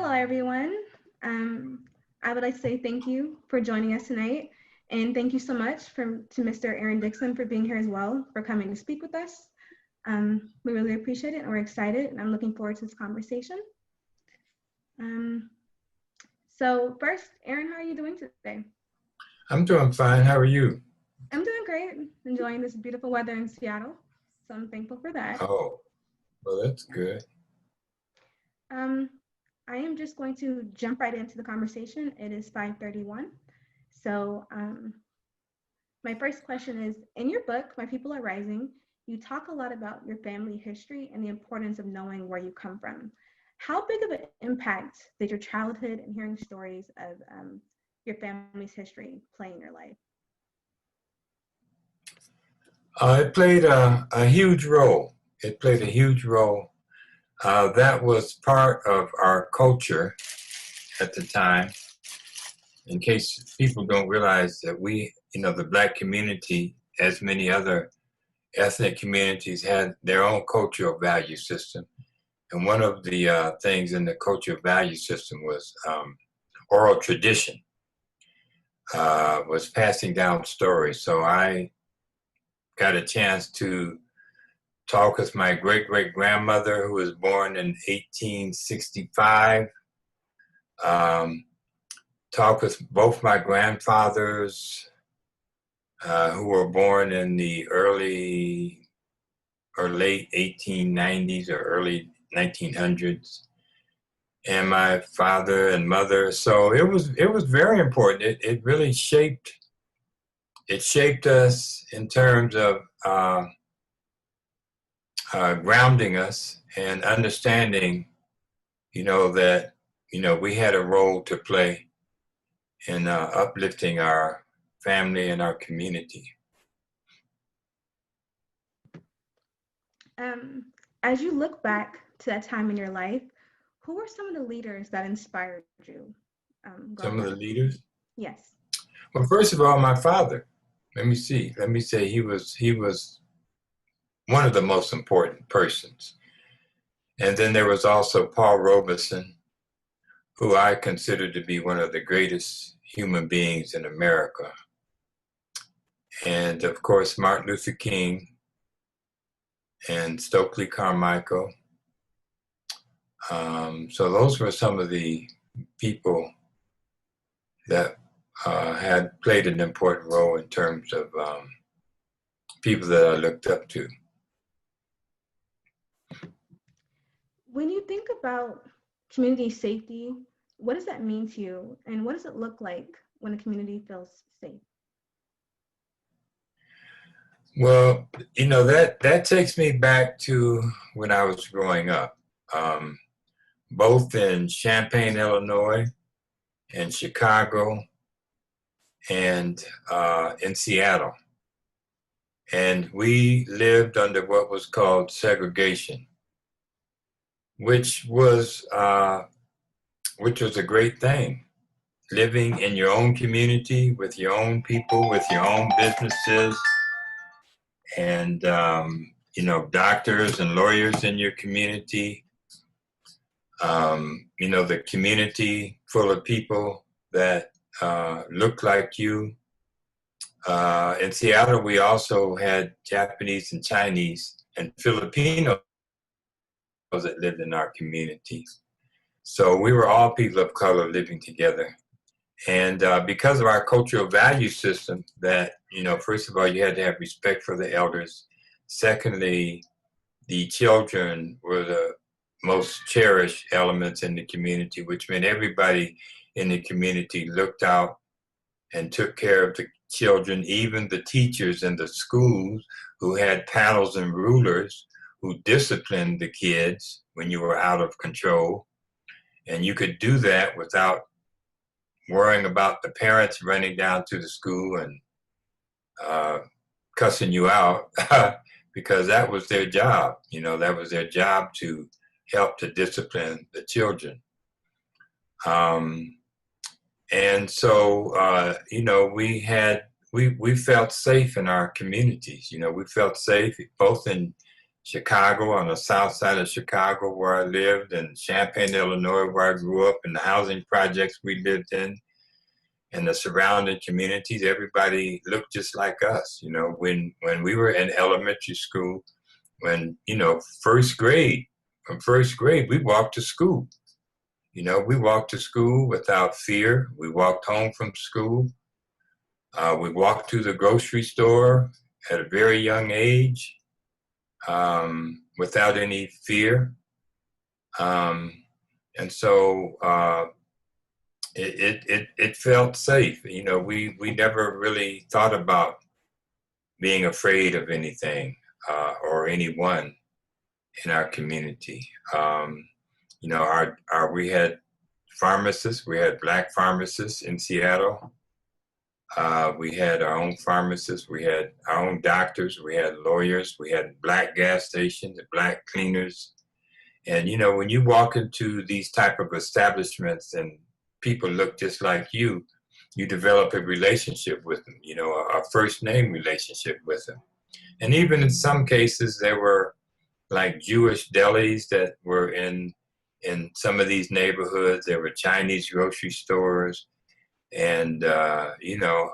Hello, everyone. I would like to say thank you for joining us tonight. And thank you so much to Mr. Aaron Dixon for being here as well, for coming to speak with us. We really appreciate it and we're excited and I'm looking forward to this conversation. So first, Aaron, how are you doing today? I'm doing fine. How are you? I'm doing great, enjoying this beautiful weather in Seattle. So I'm thankful for that. Oh, well, that's good. I am just going to jump right into the conversation. It is 5:31. So my first question is, in your book, My People Are Rising, you talk a lot about your family history and the importance of knowing where you come from. How big of an impact did your childhood and hearing stories of your family's history play in your life? It played a huge role. It played a huge role. That was part of our culture at the time. In case people don't realize that the Black community, as many other ethnic communities, had their own cultural value system. And one of the things in the cultural value system was oral tradition, was passing down stories. So I got a chance to talk with my great-great-grandmother, who was born in 1865. Talk with both my grandfathers, who were born in the early or late 1890s or early 1900s, and my father and mother. So it was very important. It really shaped us in terms of grounding us and understanding, that we had a role to play in uplifting our family and our community. As you look back to that time in your life, who were some of the leaders that inspired you? Some of the leaders? Yes. Well, first of all, my father. Let me say he was one of the most important persons. And then there was also Paul Robeson, who I consider to be one of the greatest human beings in America. And of course, Martin Luther King and Stokely Carmichael. So those were some of the people that had played an important role in terms of people that I looked up to. When you think about community safety, what does that mean to you? And what does it look like when a community feels safe? Well, that takes me back to when I was growing up, both in Champaign, Illinois, and Chicago, and in Seattle. And we lived under what was called segregation, which was a great thing. Living in your own community with your own people, with your own businesses, and doctors and lawyers in your community. The community full of people that look like you. In Seattle, we also had Japanese and Chinese and Filipinos that lived in our community. So we were all people of color living together. And because of our cultural value system that, first of all, you had to have respect for the elders. Secondly, the children were the most cherished elements in the community, which meant everybody in the community looked out and took care of the children, even the teachers in the schools who had paddles and rulers who disciplined the kids when you were out of control. And you could do that without worrying about the parents running down to the school and cussing you out because that was their job. That was their job to help to discipline the children. And so, we felt safe in our communities. We felt safe both in Chicago, on the south side of Chicago where I lived, and Champaign, Illinois, where I grew up, and the housing projects we lived in, and the surrounding communities. Everybody looked just like us. You know, when we were in elementary school, when, you know, from first grade, we walked to school. You know, we walked to school without fear. We walked home from school. We walked to the grocery store at a very young age, without any fear. And so it felt safe. You know, we never really thought about being afraid of anything or anyone in our community. You know, we had pharmacists. We had Black pharmacists in Seattle. We had our own pharmacists. We had our own doctors. We had lawyers. We had Black gas stations, Black cleaners. And, you know, when you walk into these type of establishments and people look just like you develop a relationship with them, you know, a first name relationship with them. And even in some cases, there were like Jewish delis that were in some of these neighborhoods. There were Chinese grocery stores, and you know,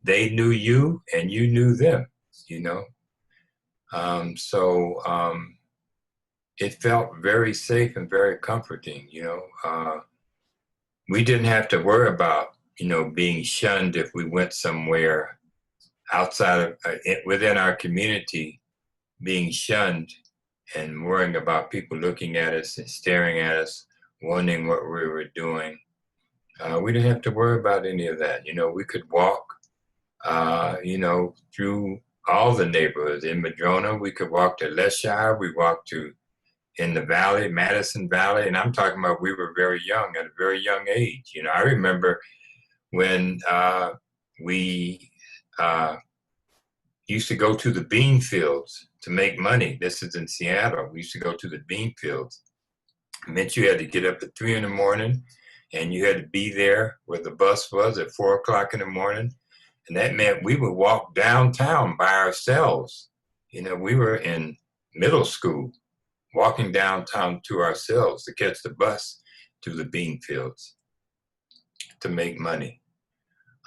they knew you and you knew them, you know. So it felt very safe and very comforting, you know. We didn't have to worry about, you know, being shunned if we went somewhere outside of within our community, being shunned and worrying about people looking at us and staring at us, wondering what we were doing. We didn't have to worry about any of that. You know, we could walk, you know, through all the neighborhoods. In Madrona, we could walk to Lesshire. We walked to in the valley, Madison Valley, and I'm talking about we were very young, at a very young age. You know, I remember when we used to go to the bean fields to make money. This is in Seattle. We used to go to the bean fields. It meant you had to get up at 3 in the morning, and you had to be there where the bus was at 4 o'clock in the morning. And that meant we would walk downtown by ourselves. You know, we were in middle school, walking downtown to ourselves to catch the bus to the bean fields to make money.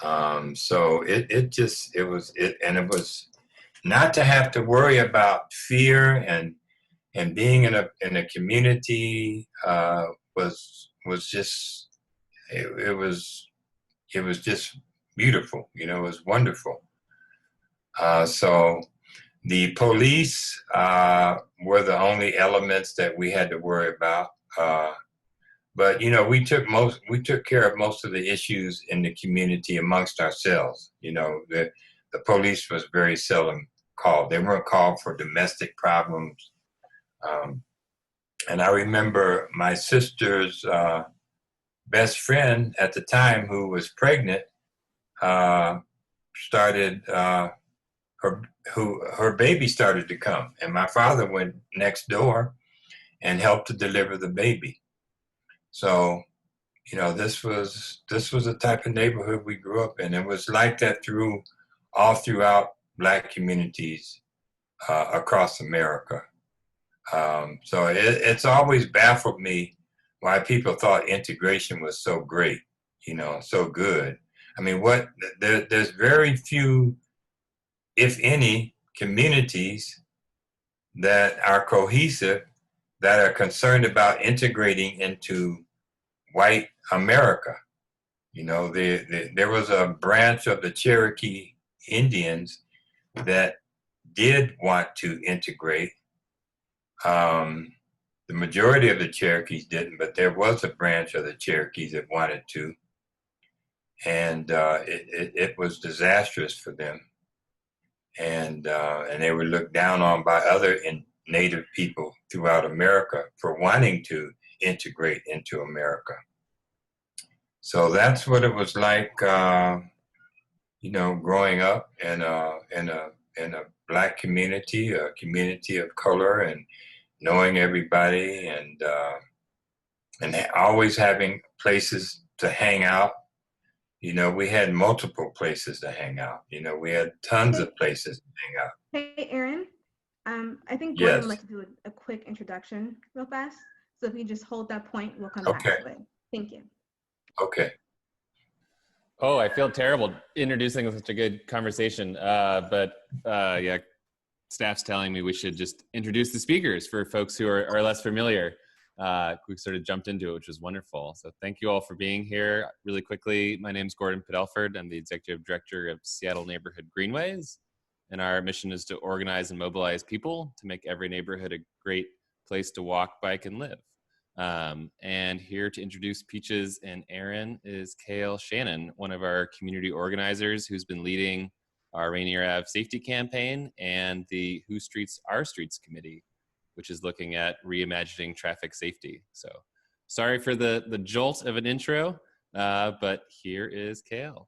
So it was not to have to worry about fear, and being in a community was just it was just beautiful. You know, it was wonderful. So the police were the only elements that we had to worry about. But you know, we took care of most of the issues in the community amongst ourselves. You know, the police was very seldom called. They weren't called for domestic problems. And I remember my sister's best friend at the time, who was pregnant, started her baby started to come, and my father went next door and helped to deliver the baby. So, you know, this was the type of neighborhood we grew up in. It was like that all throughout Black communities across America. So it's always baffled me why people thought integration was so great, you know, so good. I mean, there's very few, if any, communities that are cohesive, that are concerned about integrating into white America. You know, there was a branch of the Cherokee Indians that did want to integrate. The majority of the Cherokees didn't, but there was a branch of the Cherokees that wanted to. And it was disastrous for them. And they were looked down on by other Native people throughout America for wanting to integrate into America. So that's what it was like, you know, growing up in a Black community, a community of color, and knowing everybody, and always having places to hang out. You know, we had multiple places to hang out. You know, we had tons of places to hang out. Hey, Aaron, I think Gordon would Yes. like to do a quick introduction real fast. So if you just hold that point, we'll come back Okay. to it. Thank you. Okay. Oh, I feel terrible introducing such a good conversation. Yeah, staff's telling me we should just introduce the speakers for folks who are less familiar. We sort of jumped into it, which was wonderful. So thank you all for being here. Really quickly, my name is Gordon Padelford. I'm the Executive Director of Seattle Neighborhood Greenways. And our mission is to organize and mobilize people to make every neighborhood a great place to walk, bike, and live. And here to introduce Peaches and Aaron is Kale Shannon, one of our community organizers who's been leading our Rainier Ave safety campaign and the Who Streets Our Streets committee, which is looking at reimagining traffic safety. So sorry for the jolt of an intro, but here is Kale.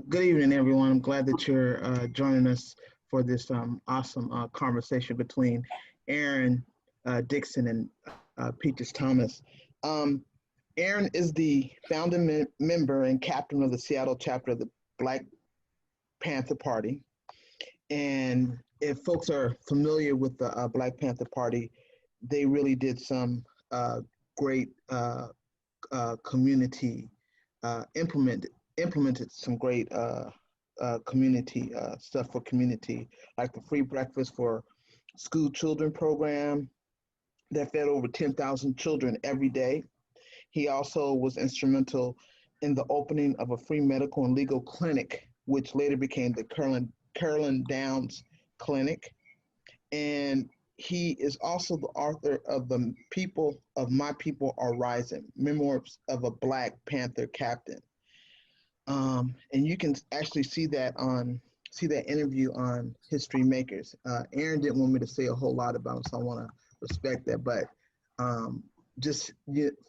Good evening, everyone. I'm glad that you're joining us for this awesome conversation between Aaron Dixon and Peaches Thomas. Aaron is the founding member and captain of the Seattle chapter of the Black Panther Party. And if folks are familiar with the Black Panther Party, they really did some great community implemented some great community stuff for community, like the free breakfast for school children program that fed over 10,000 children every day. He also was instrumental in the opening of a free medical and legal clinic, which later became the Carolyn Downs Clinic. And he is also the author of The People of My People Are Rising, Memoirs of a Black Panther Captain. And you can actually see that interview on History Makers. Aaron didn't want me to say a whole lot about him, so I want to respect that. But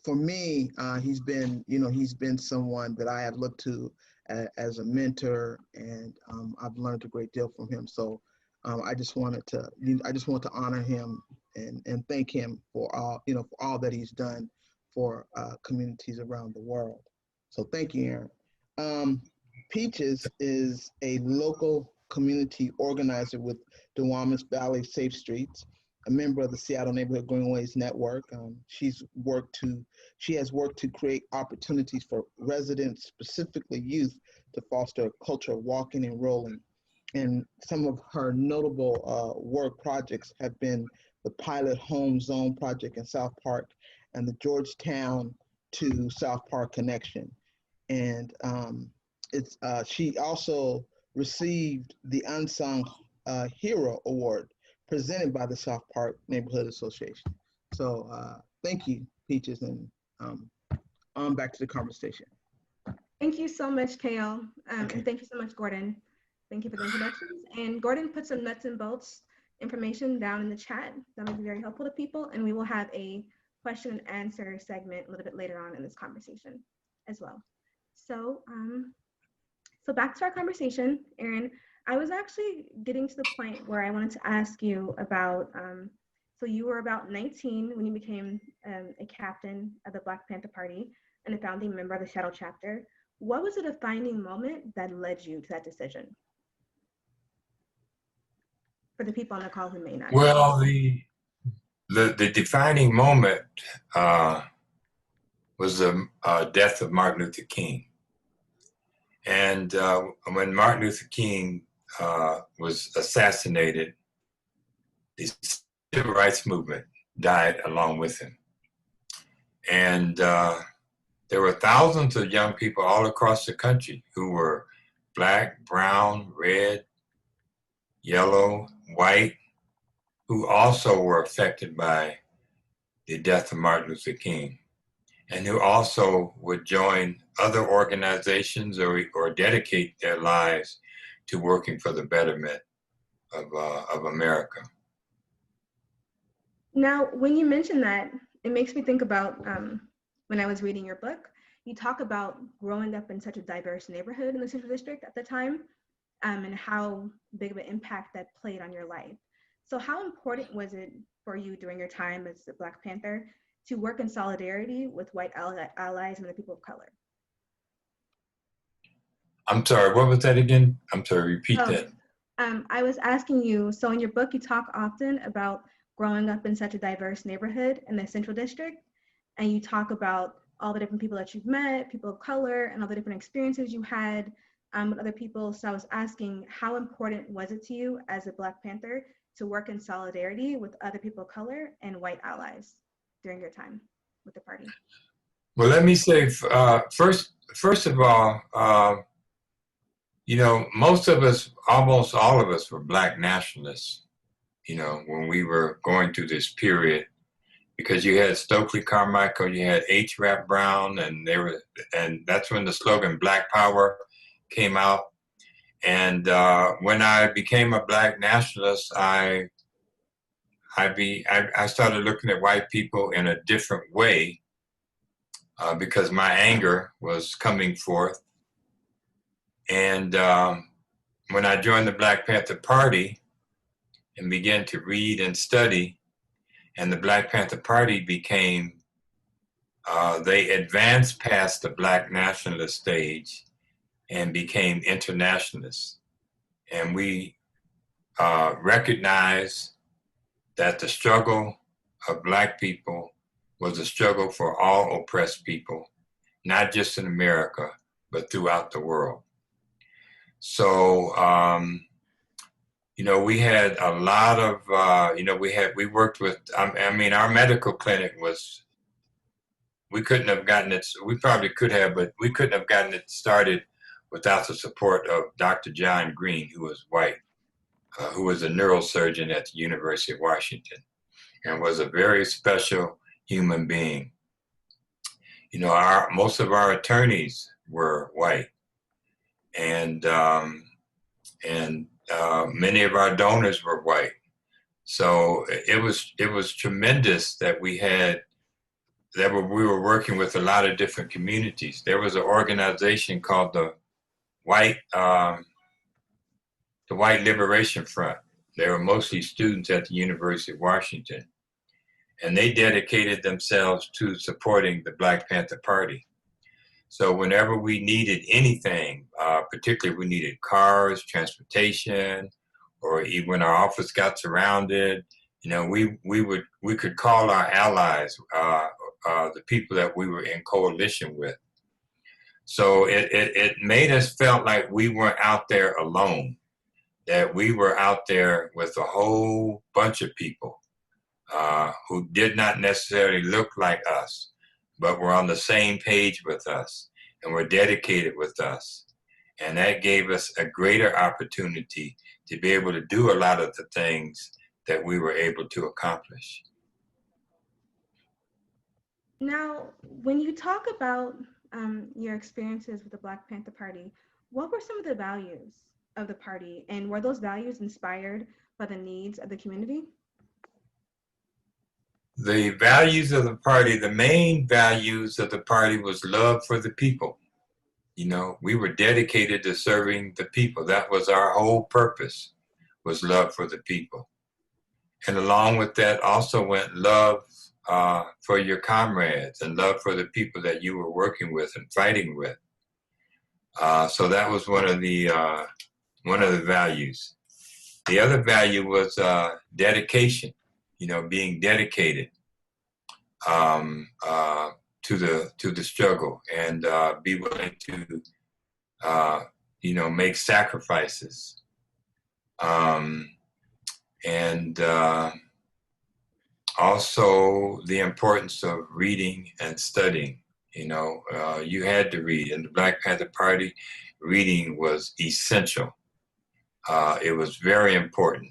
for me, he's been someone that I have looked to as a mentor, and I've learned a great deal from him. So I just want to honor him and thank him for all that he's done for communities around the world. So thank you, Aaron. Peaches is a local community organizer with the Duwamish Valley Safe Streets, a member of the Seattle Neighborhood Greenways Network. She has worked to create opportunities for residents, specifically youth, to foster a culture of walking and rolling. And some of her notable work projects have been the Pilot Home Zone project in South Park and the Georgetown to South Park connection. And she also received the Unsung Hero Award presented by the South Park Neighborhood Association. So thank you, Peaches, and on back to the conversation. Thank you so much, Kale. Okay. And thank you so much, Gordon. Thank you for the introductions. And Gordon put some nuts and bolts information down in the chat. That might be very helpful to people. And we will have a question and answer segment a little bit later on in this conversation as well. So back to our conversation, Aaron. I was actually getting to the point where I wanted to ask you about, so you were about 19 when you became a captain of the Black Panther Party and a founding member of the Seattle chapter. What was the defining moment that led you to that decision? For the people on the call who may not. Well, the defining moment was the death of Martin Luther King. And when Martin Luther King was assassinated, the civil rights movement died along with him. And there were thousands of young people all across the country who were black, brown, red, yellow, white, who also were affected by the death of Martin Luther King, and who also would join other organizations or dedicate their lives to working for the betterment of America. Now, when you mention that, it makes me think about when I was reading your book, you talk about growing up in such a diverse neighborhood in the Central District at the time, and how big of an impact that played on your life. So how important was it for you during your time as a Black Panther to work in solidarity with white allies and the people of color? I'm sorry, what was that again? I'm sorry, repeat that. I was asking you, so in your book, you talk often about growing up in such a diverse neighborhood in the Central District, and you talk about all the different people that you've met, people of color, and all the different experiences you had with other people. So I was asking, how important was it to you as a Black Panther to work in solidarity with other people of color and white allies during your time with the party? Well, let me say first of all, most of us, almost all of us, were Black nationalists. When we were going through this period, because you had Stokely Carmichael, you had H. Rap Brown, and that's when the slogan Black Power came out. And when I became a Black nationalist, I started looking at white people in a different way because my anger was coming forth. And when I joined the Black Panther Party and began to read and study, and the Black Panther Party became, they advanced past the Black nationalist stage and became internationalists. And we recognized that the struggle of Black people was a struggle for all oppressed people, not just in America, but throughout the world. So, we had a lot of, we worked with, our medical clinic we couldn't have gotten it, we probably could have, but we couldn't have gotten it started without the support of Dr. John Green, who was white, who was a neurosurgeon at the University of Washington, and was a very special human being. Most of our attorneys were white, and many of our donors were white. So it was tremendous that we were working with a lot of different communities. There was an organization called the White Liberation Front. They were mostly students at the University of Washington, and they dedicated themselves to supporting the Black Panther Party. So whenever we needed anything, particularly we needed cars, transportation, or even when our office got surrounded, we could call our allies, the people that we were in coalition with. So it made us felt like we weren't out there alone, that we were out there with a whole bunch of people who did not necessarily look like us, but were on the same page with us and were dedicated with us. And that gave us a greater opportunity to be able to do a lot of the things that we were able to accomplish. Now, when you talk about your experiences with the Black Panther Party, what were some of the values of the party, and were those values inspired by the needs of the community? The values of the party, the main values of the party was love for the people. We were dedicated to serving the people. That was our whole purpose, was love for the people. And along with that also went love for your comrades and love for the people that you were working with and fighting with. So that was one of the values. The other value was dedication. Being dedicated to the struggle and be willing to make sacrifices, and also the importance of reading and studying. You had to read. In the Black Panther Party, reading was essential. It was very important.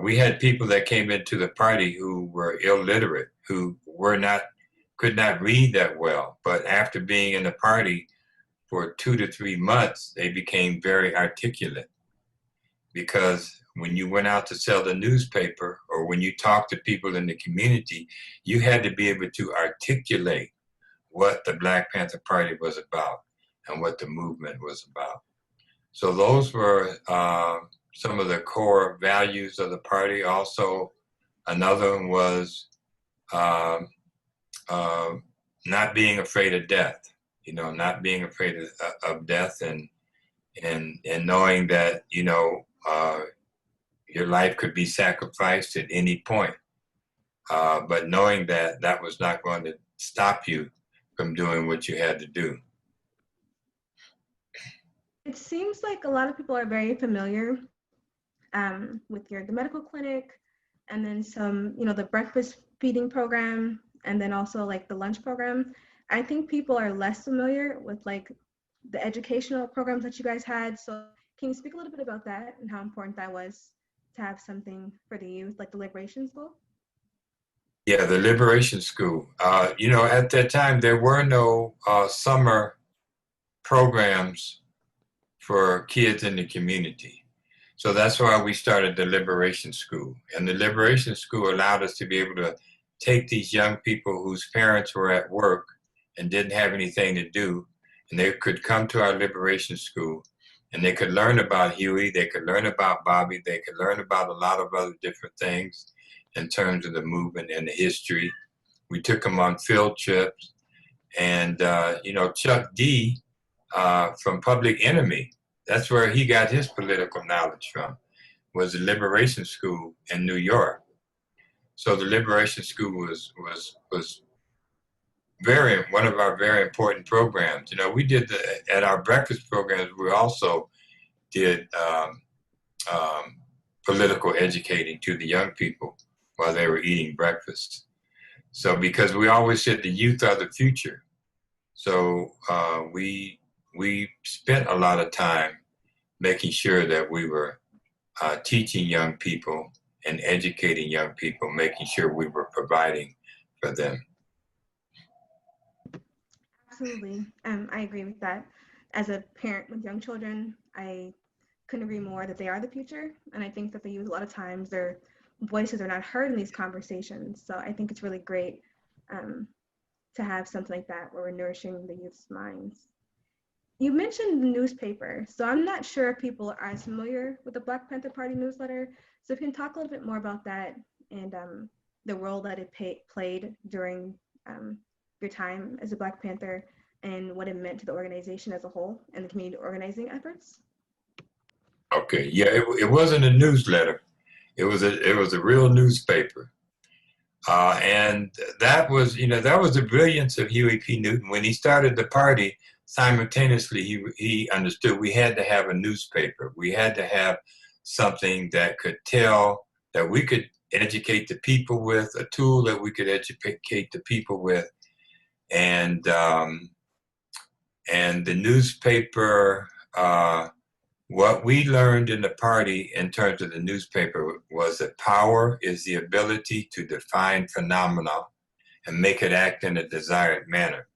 We had people that came into the party who were illiterate, who could not read that well. But after being in the party for 2 to 3 months, they became very articulate. Because when you went out to sell the newspaper or when you talked to people in the community, you had to be able to articulate what the Black Panther Party was about and what the movement was about. So those were some of the core values of the party. Also, another one was not being afraid of death. Not being afraid of death, and knowing that your life could be sacrificed at any point. But knowing that that was not going to stop you from doing what you had to do. It seems like a lot of people are very familiar with the medical clinic, and then some, the breakfast feeding program, and then also like the lunch program. I think people are less familiar with like the educational programs that you guys had. So can you speak a little bit about that and how important that was to have something for the youth, like the Liberation School? Yeah, the Liberation School. At that time, there were no summer programs for kids in the community. So that's why we started the Liberation School. And the Liberation School allowed us to be able to take these young people whose parents were at work and didn't have anything to do, and they could come to our Liberation School, and they could learn about Huey, they could learn about Bobby, they could learn about a lot of other different things in terms of the movement and the history. We took them on field trips, and Chuck D from Public Enemy, that's where he got his political knowledge from, was the Liberation School in New York. So the Liberation School was one of our very important programs. We did at our breakfast programs, we also did political educating to the young people while they were eating breakfast. So because we always said the youth are the future. So we spent a lot of time making sure that we were teaching young people and educating young people, making sure we were providing for them. Absolutely. I agree with that. As a parent with young children, I couldn't agree more that they are the future. And I think that the youth, a lot of times, their voices are not heard in these conversations. So I think it's really great to have something like that where we're nourishing the youth's minds. You mentioned the newspaper. So I'm not sure if people are as familiar with the Black Panther Party newsletter. So if you can talk a little bit more about that and the role that it played during your time as a Black Panther and what it meant to the organization as a whole and the community organizing efforts. Okay, yeah, it wasn't a newsletter. It was a real newspaper. And that was the brilliance of Huey P. Newton. When he started the party, simultaneously he understood we had to have a newspaper. We had to have something that we could educate the people with, a tool that we could educate the people with. And the newspaper, what we learned in the party in terms of the newspaper was that power is the ability to define phenomena and make it act in a desired manner.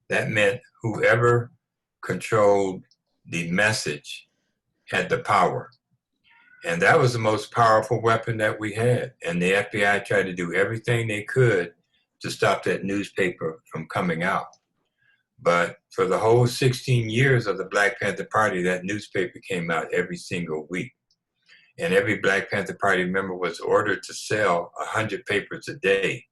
That meant whoever controlled the message had the power. And that was the most powerful weapon that we had. And the FBI tried to do everything they could to stop that newspaper from coming out. But for the whole 16 years of the Black Panther Party, that newspaper came out every single week. And every Black Panther Party member was ordered to sell 100 papers a day.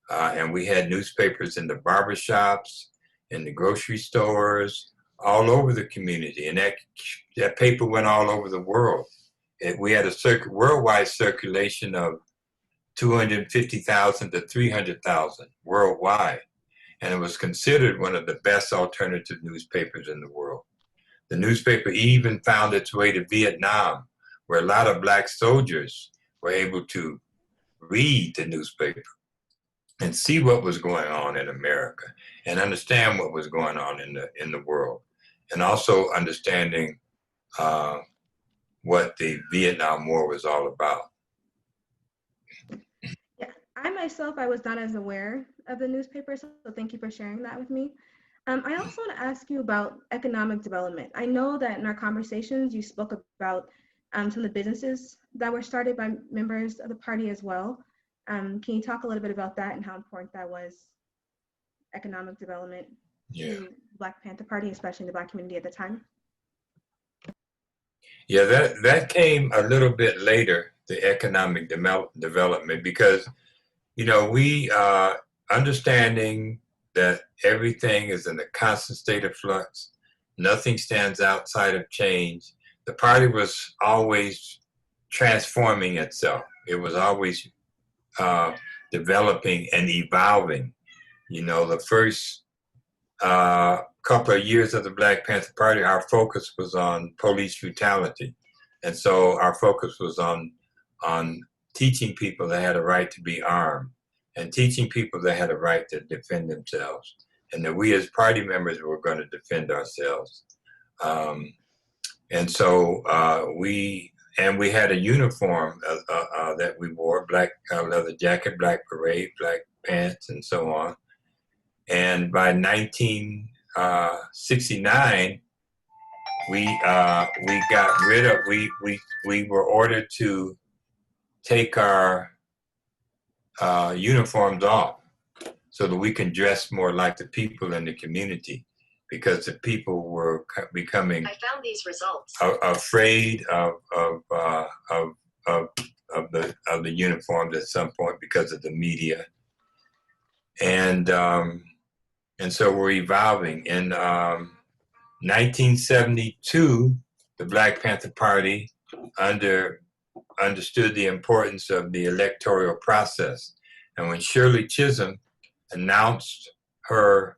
And we had newspapers in the barbershops, in the grocery stores, all over the community. And that paper went all over the world. We had a worldwide circulation of 250,000 to 300,000 worldwide. And it was considered one of the best alternative newspapers in the world. The newspaper even found its way to Vietnam, where a lot of Black soldiers were able to read the newspaper and see what was going on in America and understand what was going on in the world, and also understanding what the Vietnam War was all about. I was not as aware of the newspaper, so thank you for sharing that with me. I also want to ask you about economic development. I know that in our conversations, you spoke about some of the businesses that were started by members of the party as well. Can you talk a little bit about that and how important that was, economic development to Black Panther Party, especially in the Black community at the time? Yeah, that came a little bit later, the economic development, because we understanding that everything is in a constant state of flux, nothing stands outside of change. the party was always transforming itself. It was always developing and evolving. You know, the first couple of years of the Black Panther Party, our focus was on police brutality. And so our focus was on teaching people they had a right to be armed and teaching people they had a right to defend themselves and that we as party members were going to defend ourselves. And so we had a uniform that we wore, black leather jacket, black beret, black pants, and so on. And by 1969, we got rid of, we were ordered to take our uniforms off so that we can dress more like the people in the community, because the people were becoming afraid of the uniforms at some point because of the media, and so we're evolving. In 1972, the Black Panther Party understood the importance of the electoral process, and when Shirley Chisholm announced her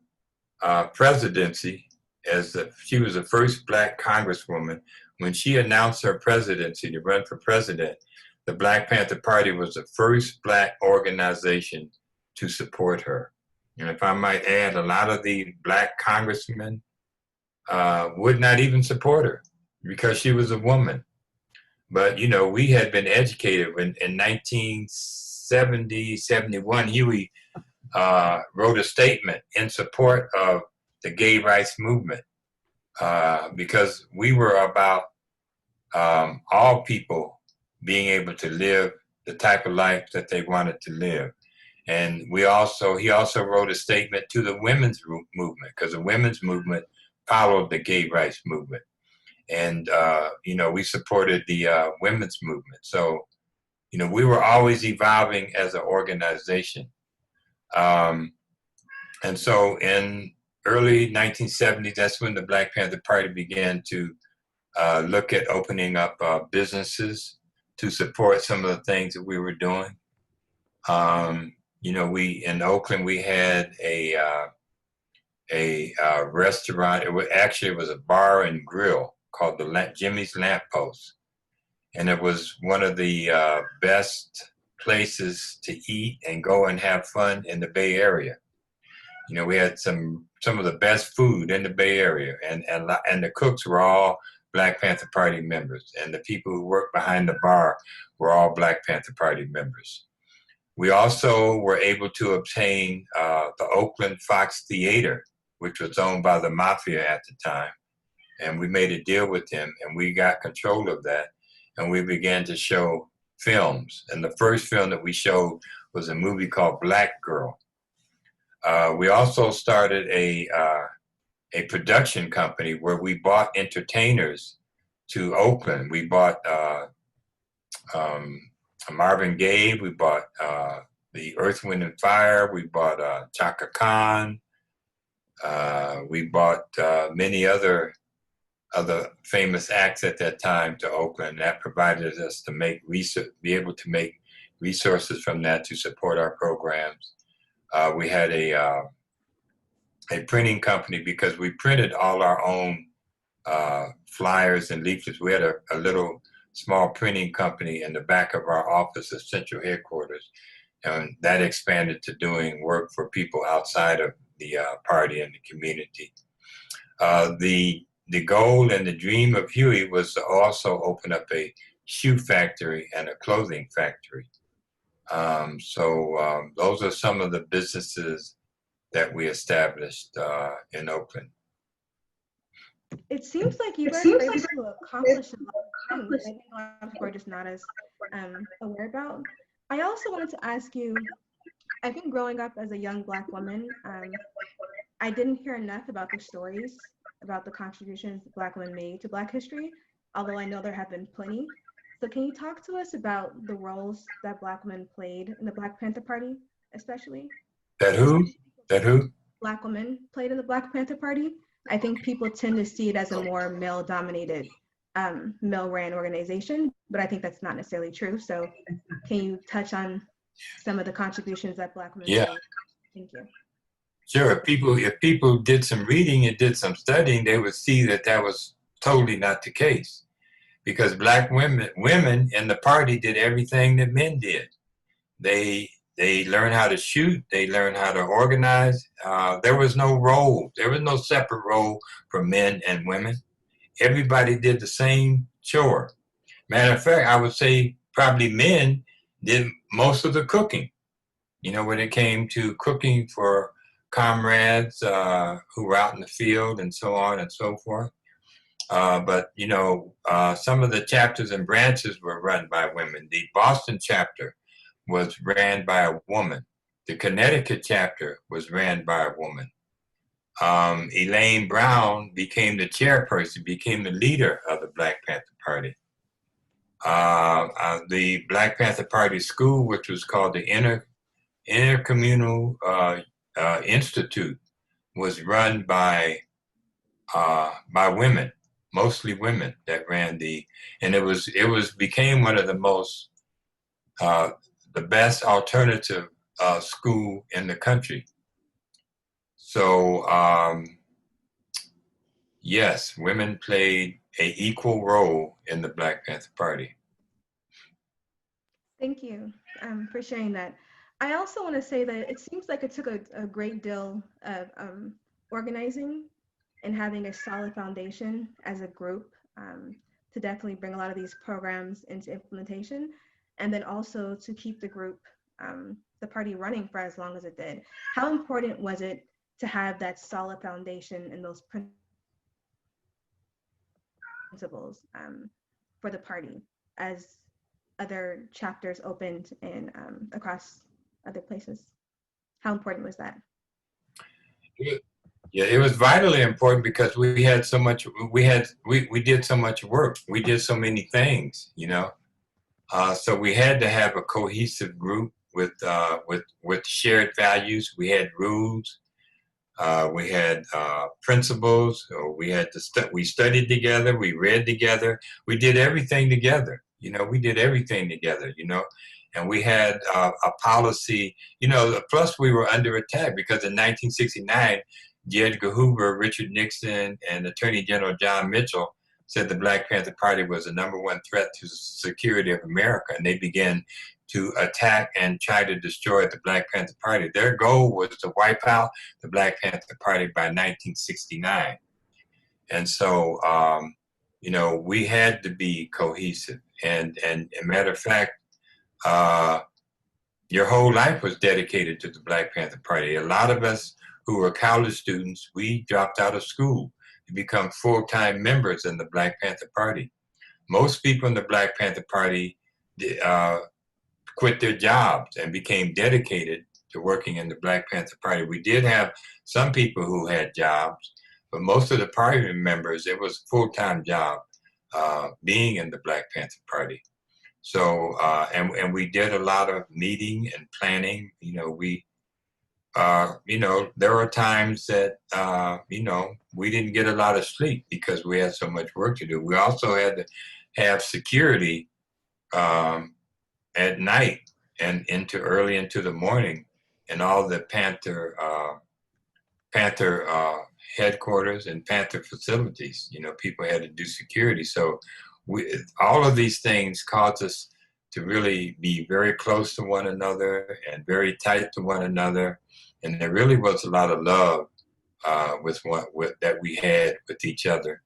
presidency, she was the first Black congresswoman. When she announced her presidency to run for president, the Black Panther Party was the first Black organization to support her. And if I might add, a lot of the Black congressmen would not even support her because she was a woman. But, you know, we had been educated in 1970, 71, Huey wrote a statement in support of the gay rights movement because we were about all people being able to live the type of life that they wanted to live. And he also wrote a statement to the women's movement, because the women's movement followed the gay rights movement. And, you know, we supported the women's movement. So, you know, we were always evolving as an organization. And so in early 1970s, that's when the Black Panther Party began to look at opening up businesses to support some of the things that we were doing. You know, in Oakland, we had a restaurant. It was a bar and grill called the Jimmy's Lamppost. And it was one of the best places to eat and go and have fun in the Bay Area. You know, we had some of the best food in the Bay Area, and the cooks were all Black Panther Party members, and the people who worked behind the bar were all Black Panther Party members. We also were able to obtain the Oakland Fox Theater, which was owned by the Mafia at the time, and we made a deal with them, and we got control of that, and we began to show films. And the first film that we showed was a movie called Black Girl. We also started a production company where we bought entertainers to Oakland. We bought Marvin Gaye, we bought the Earth, Wind and Fire, we bought Chaka Khan, we bought many other famous acts at that time to Oakland. That provided us to be able to make resources from that to support our programs. We had a printing company because we printed all our own flyers and leaflets. We had a little small printing company in the back of our office at Central Headquarters, and that expanded to doing work for people outside of the party and the community. The goal and the dream of Huey was to also open up a shoe factory and a clothing factory. So those are some of the businesses that we established in Oakland. It seems like you guys were able to accomplish a lot of things. I think a lot of people are just not as aware about. I also wanted to ask you, I think growing up as a young Black woman, I didn't hear enough about the stories, about the contributions Black women made to Black history, although I know there have been plenty. So can you talk to us about the roles that Black women played in the Black Panther Party, especially? That who? Black women played in the Black Panther Party. I think people tend to see it as a more male-dominated male-ran organization, but I think that's not necessarily true. So can you touch on some of the contributions that Black women Yeah, made? Thank you. sure. If people did some reading and did some studying, they would see that that was totally not the case, because Black women in the party did everything that men did. They learned how to shoot. They learned how to organize. There was no role. There was no separate role for men and women. Everybody did the same chore. Matter of fact, I would say probably men did most of the cooking. You know, when it came to cooking for comrades who were out in the field and so on and so forth. But, you know, some of the chapters and branches were run by women. The Boston chapter was ran by a woman. The Connecticut chapter was ran by a woman. Elaine Brown became the chairperson, became the leader of the Black Panther Party. The Black Panther Party school, which was called the Intercommunal Institute, was run by women, mostly women that ran and it became one of the most the best alternative school in the country. So yes, women played an equal role in the Black Panther Party. Thank you for sharing that. I also want to say that it seems like it took a great deal of organizing and having a solid foundation as a group to definitely bring a lot of these programs into implementation, and then also to keep the group, the party running for as long as it did. How important was it to have that solid foundation and those principles for the party as other chapters opened and across other places? How important was that? Yeah, it was vitally important because we did so much work. We did so many things, you know. So we had to have a cohesive group with shared values. We had rules. We had principles. We had we studied together. We read together. We did everything together. You know, we did everything together. You know, and we had a policy. You know, plus we were under attack because in 1969, J. Edgar Hoover, Richard Nixon, and Attorney General John Mitchell said the Black Panther Party was the #1 threat to the security of America, and they began to attack and try to destroy the Black Panther Party. Their goal was to wipe out the Black Panther Party by 1969. And so, you know, we had to be cohesive. And a matter of fact, your whole life was dedicated to the Black Panther Party. A lot of us who were college students, we dropped out of school to become full-time members in the Black Panther Party. Most people in the Black Panther Party quit their jobs and became dedicated to working in the Black Panther Party. We did have some people who had jobs, but most of the party members, it was a full-time job being in the Black Panther Party. So, and we did a lot of meeting and planning. You know, you know, there were times that, you know, we didn't get a lot of sleep because we had so much work to do. We also had to have security at night and early into the morning, and all the Panther headquarters and Panther facilities. You know, people had to do security. So all of these things caused us to really be very close to one another and very tight to one another. And there really was a lot of love that we had with each other.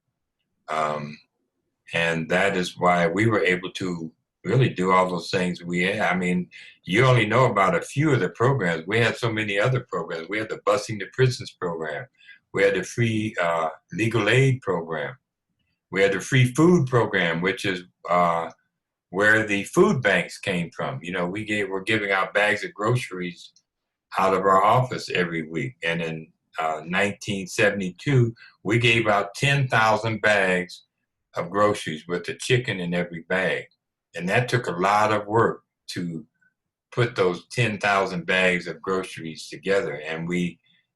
And that is why we were able to really do all those things we had. I mean, you only know about a few of the programs. We had so many other programs. We had the Busing to Prisons program. We had the free legal aid program. We had the free food program, which is where the food banks came from. You know, we're giving out bags of groceries out of our office every week. And in 1972, we gave out 10,000 bags of groceries with a chicken in every bag. And that took a lot of work to put those 10,000 bags of groceries together. And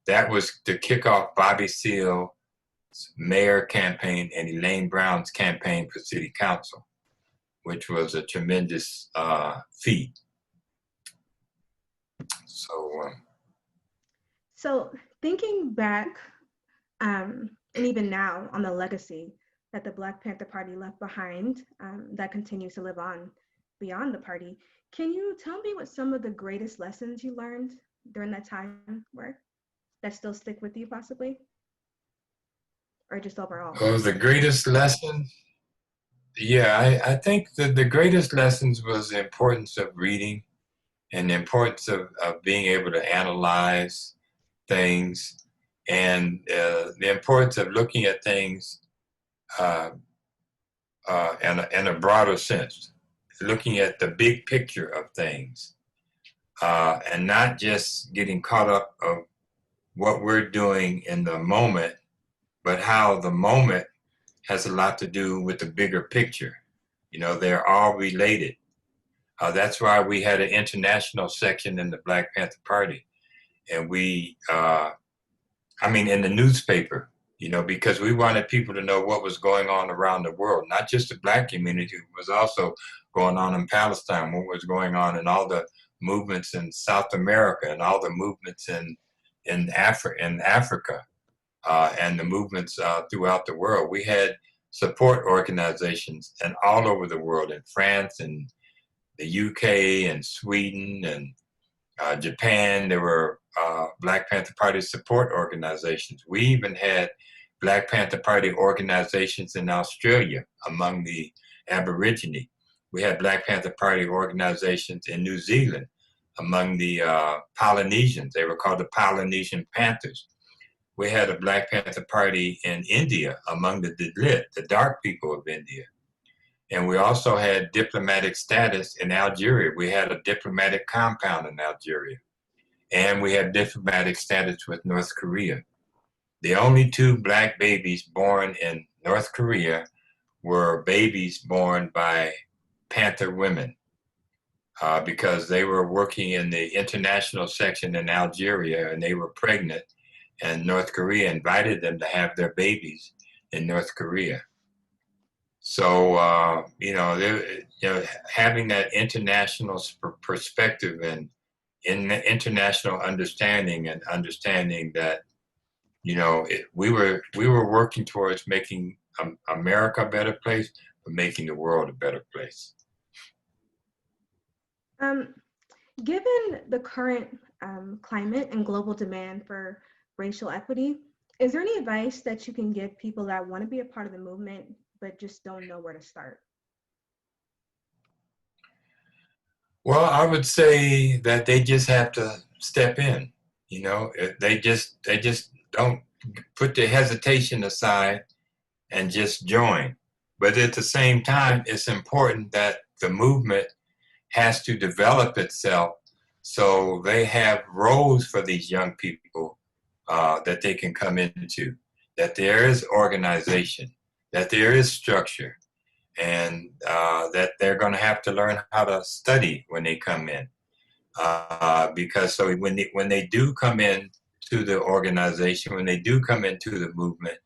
that was to kick off Bobby Seale mayor campaign and Elaine Brown's campaign for city council, which was a tremendous feat. So thinking back, and even now on the legacy that the Black Panther Party left behind, that continues to live on beyond the party, can you tell me what some of the greatest lessons you learned during that time were that still stick with you possibly? Or just overall? Well, the greatest lesson, yeah, I think that the greatest lessons was the importance of reading and the importance of being able to analyze things, and the importance of looking at things in a broader sense, looking at the big picture of things, and not just getting caught up of what we're doing in the moment, but how the moment has a lot to do with the bigger picture. You know, they're all related. That's why we had an international section in the Black Panther Party. And in the newspaper, you know, because we wanted people to know what was going on around the world, not just the Black community, it was also going on in Palestine, what was going on in all the movements in South America and all the movements in Africa, and the movements throughout the world. We had support organizations and all over the world, in France and the UK and Sweden and Japan. There were Black Panther Party support organizations. We even had Black Panther Party organizations in Australia among the Aborigine. We had Black Panther Party organizations in New Zealand among the Polynesians. They were called the Polynesian Panthers. We had a Black Panther Party in India among the Dalit, the dark people of India. And we also had diplomatic status in Algeria. We had a diplomatic compound in Algeria. And we had diplomatic status with North Korea. The only two Black babies born in North Korea were babies born by Panther women, because they were working in the international section in Algeria and they were pregnant, and North Korea invited them to have their babies in North Korea. So, having that international perspective and in international understanding, and understanding that, you know, we were working towards making America a better place, but making the world a better place. Given the current climate and global demand for racial equity, is there any advice that you can give people that want to be a part of the movement but just don't know where to start? Well, I would say that they just have to step in. You know, they just don't put the hesitation aside and just join. But at the same time, it's important that the movement has to develop itself, so they have roles for these young people that they can come into, that there is organization, that there is structure, and that they're going to have to learn how to study when they come in. Because so when they do come in to the organization, when they do come into the movement,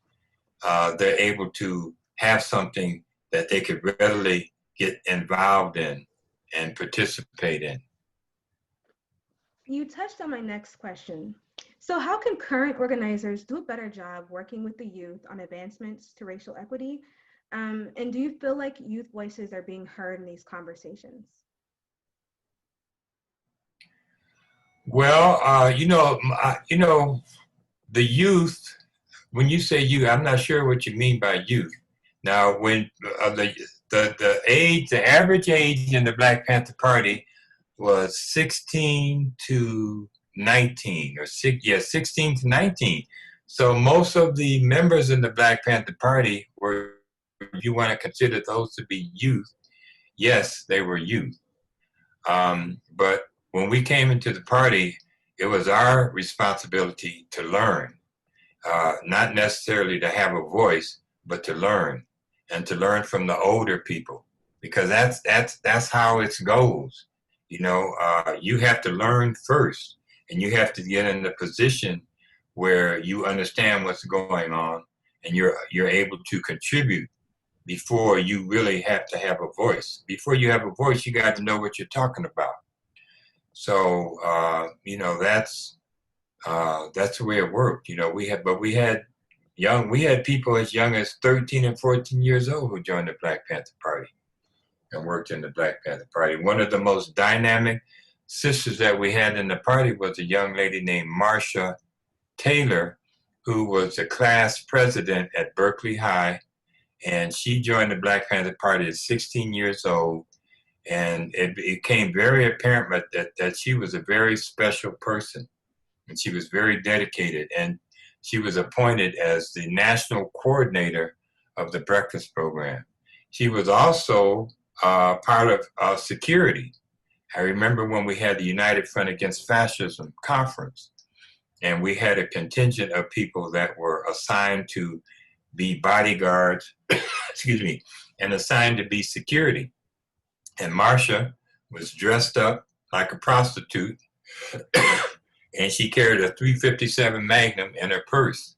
they're able to have something that they could readily get involved in and participate in. You touched on my next question. So how can current organizers do a better job working with the youth on advancements to racial equity? And do you feel like youth voices are being heard in these conversations? Well, the youth, when you say youth, I'm not sure what you mean by youth. Now, when the average age in the Black Panther Party was 16 to 19, or 16 to 19. So most of the members in the Black Panther Party were, if you want to consider those to be youth, yes, they were youth. But when we came into the party, it was our responsibility to learn, not necessarily to have a voice, but to learn, and to learn from the older people, because that's how it goes. You know, you have to learn first, and you have to get in a position where you understand what's going on, and you're able to contribute before you really have to have a voice. Before you have a voice, you got to know what you're talking about. So that's the way it worked. We had people as young as 13 and 14 years old who joined the Black Panther Party and worked in the Black Panther Party. One of the most dynamic sisters that we had in the party was a young lady named Marsha Taylor, who was the class president at Berkeley High, and she joined the Black Panther Party at 16 years old. And it became very apparent that she was a very special person, and she was very dedicated. And she was appointed as the national coordinator of the breakfast program. She was also part of security. I remember when we had the United Front Against Fascism conference, and we had a contingent of people that were assigned to be bodyguards, excuse me, and assigned to be security. And Marsha was dressed up like a prostitute, and she carried a .357 Magnum in her purse.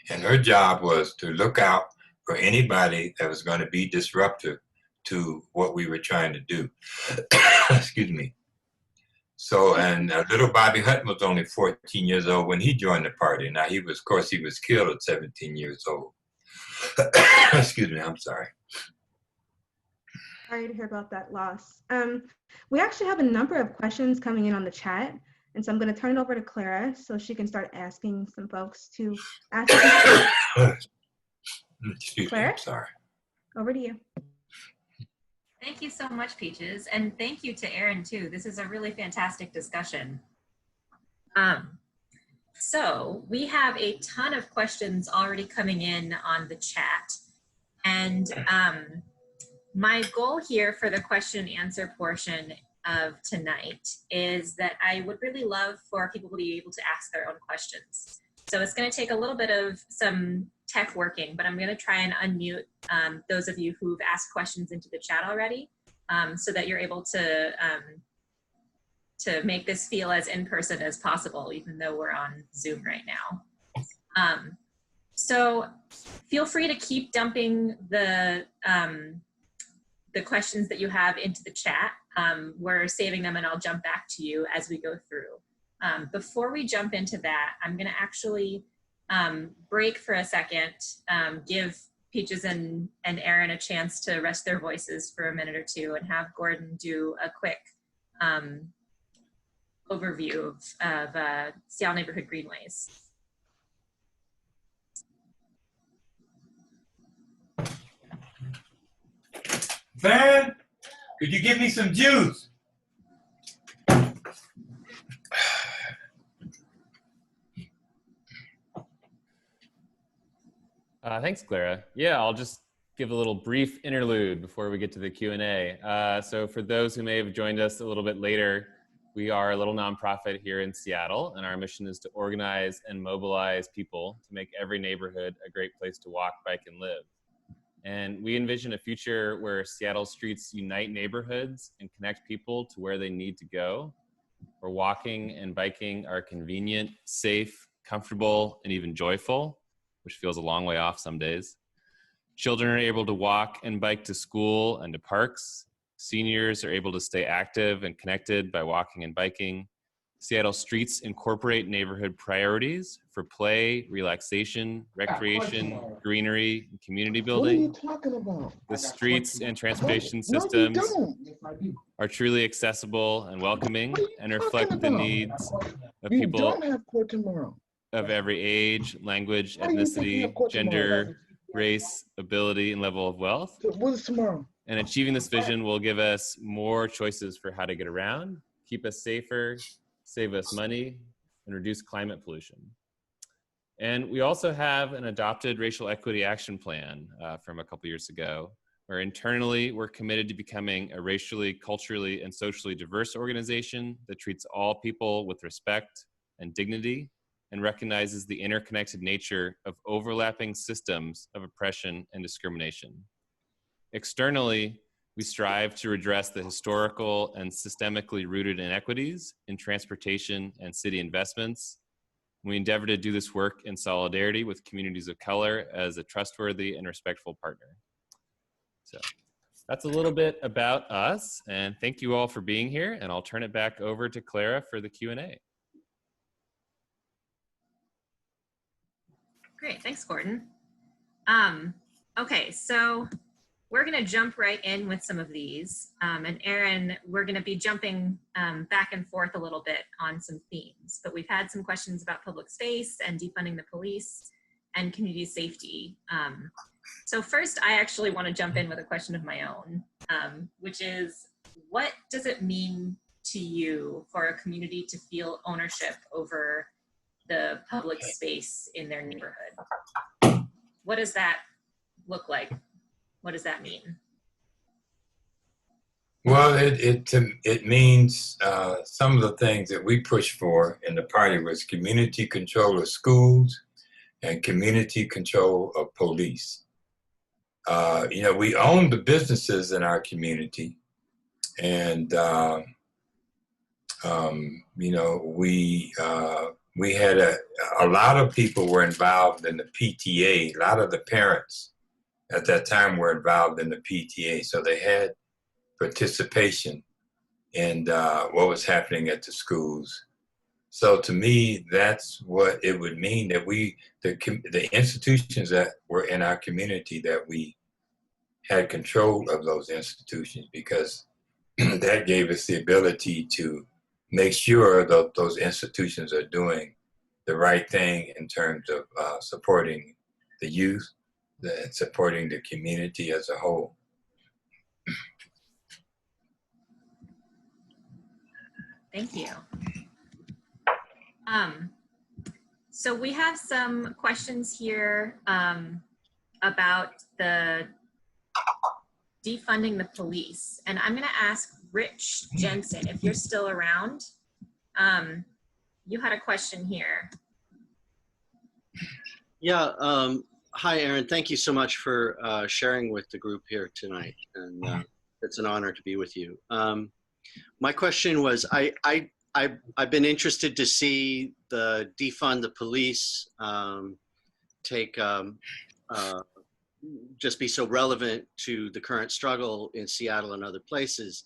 And her job was to look out for anybody that was going to be disruptive to what we were trying to do. Excuse me. So, and little Bobby Hutton was only 14 years old when he joined the party. Now, he was killed at 17 years old. Excuse me, I'm sorry. Sorry to hear about that loss. We actually have a number of questions coming in on the chat, and so I'm going to turn it over to Clara so she can start asking some folks to ask. Excuse Clara? me, I'm sorry. Over to you. Thank you so much, Peaches. And thank you to Aaron, too. This is a really fantastic discussion. So we have a ton of questions already coming in on the chat. And my goal here for the question and answer portion of tonight is that I would really love for people to be able to ask their own questions. So it's going to take a little bit of some tech working, but I'm going to try and unmute those of you who've asked questions into the chat already, so that you're able to make this feel as in-person as possible, even though we're on Zoom right now. So feel free to keep dumping the questions that you have into the chat. We're saving them and I'll jump back to you as we go through. Before we jump into that, I'm going to actually break for a second, give Peaches and Aaron a chance to rest their voices for a minute or two, and have Gordon do a quick overview of Seattle Neighborhood Greenways. Van, could you give me some juice? Thanks, Clara. Yeah, I'll just give a little brief interlude before we get to the Q&A. So for those who may have joined us a little bit later, we are a little nonprofit here in Seattle, and our mission is to organize and mobilize people to make every neighborhood a great place to walk, bike, and live. And we envision a future where Seattle streets unite neighborhoods and connect people to where they need to go, where walking and biking are convenient, safe, comfortable, and even joyful, which feels a long way off some days. Children are able to walk and bike to school and to parks. Seniors are able to stay active and connected by walking and biking. Seattle streets incorporate neighborhood priorities for play, relaxation, recreation, greenery, and community building. What are you talking about? The streets and transportation systems are truly accessible and welcoming and reflect the needs of people don't have court tomorrow. of every age, language, Why do you think you have ethnicity, court tomorrow? gender, race, ability, and level of wealth. What is tomorrow? And achieving this vision will give us more choices for how to get around, keep us safer, save us money, and reduce climate pollution. And we also have an adopted racial equity action plan from a couple years ago, where internally we're committed to becoming a racially, culturally, and socially diverse organization that treats all people with respect and dignity and recognizes the interconnected nature of overlapping systems of oppression and discrimination. Externally, we strive to redress the historical and systemically rooted inequities in transportation and city investments. We endeavor to do this work in solidarity with communities of color as a trustworthy and respectful partner. So that's a little bit about us, and thank you all for being here, and I'll turn it back over to Clara for the Q&A. Great, thanks, Gordon. Okay, so we're gonna jump right in with some of these. And Aaron, we're gonna be jumping back and forth a little bit on some themes, but we've had some questions about public space and defunding the police and community safety. So first, I actually wanna jump in with a question of my own, which is, what does it mean to you for a community to feel ownership over the public space in their neighborhood? What does that look like? What does that mean? Well, it means some of the things that we pushed for in the party was community control of schools and community control of police. You know, we own the businesses in our community, and you know, we had a lot of people were involved in the PTA. A lot of the parents at that time were involved in the PTA, so they had participation in what was happening at the schools. So to me, that's what it would mean, that the institutions that were in our community, that we had control of those institutions, because that gave us the ability to make sure that those institutions are doing the right thing in terms of supporting the youth and supporting the community as a whole. Thank you. So we have some questions here about the defunding the police. And I'm gonna ask Rich Jensen, if you're still around. You had a question here. Yeah, hi Aaron, thank you so much for sharing with the group here tonight. And it's an honor to be with you. My question was, I've been interested to see the defund the police just be so relevant to the current struggle in Seattle and other places.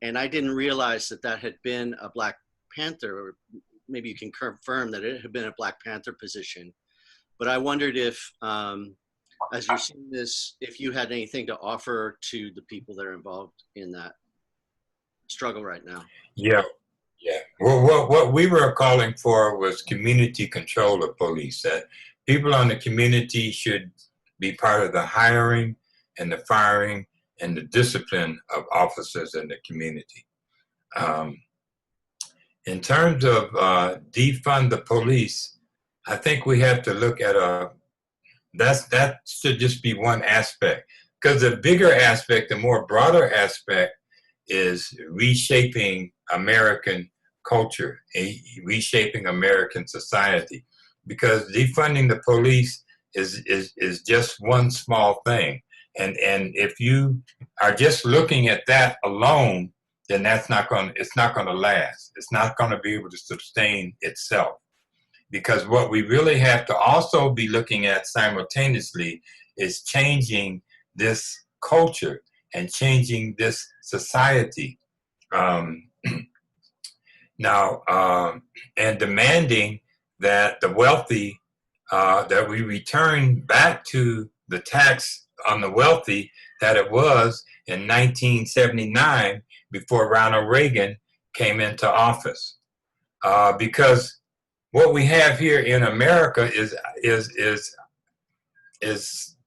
And I didn't realize that that had been a Black Panther, or maybe you can confirm that it had been a Black Panther position. But I wondered if, as you're seeing this, if you had anything to offer to the people that are involved in that struggle right now. Yeah. Well, what we were calling for was community control of police, that people on the community should be part of the hiring and the firing and the discipline of officers in the community. In terms of defund the police, I think we have to look at that should just be one aspect, because the bigger aspect, the more broader aspect, is reshaping American culture, reshaping American society. Because defunding the police is just one small thing, and if you are just looking at that alone, then it's not going to last. It's not going to be able to sustain itself. Because what we really have to also be looking at simultaneously is changing this culture and changing this society. And demanding that the wealthy, that we return back to the tax on the wealthy that it was in 1979 before Ronald Reagan came into office. Because what we have here in America is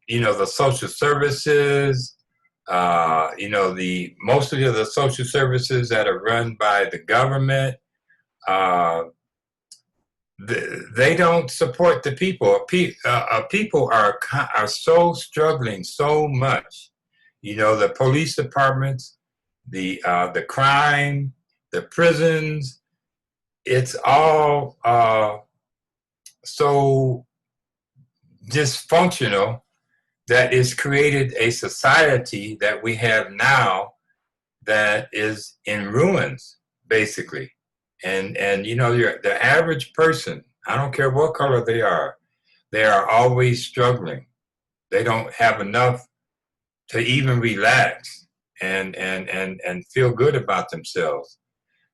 you know, the social services, you know, mostly of the social services that are run by the government, they don't support the people. People are so struggling so much. You know, the police departments, the crime, the prisons, it's all so dysfunctional that it's created a society that we have now that is in ruins, basically. And you know, the average person, I don't care what color they are always struggling. They don't have enough to even relax and feel good about themselves.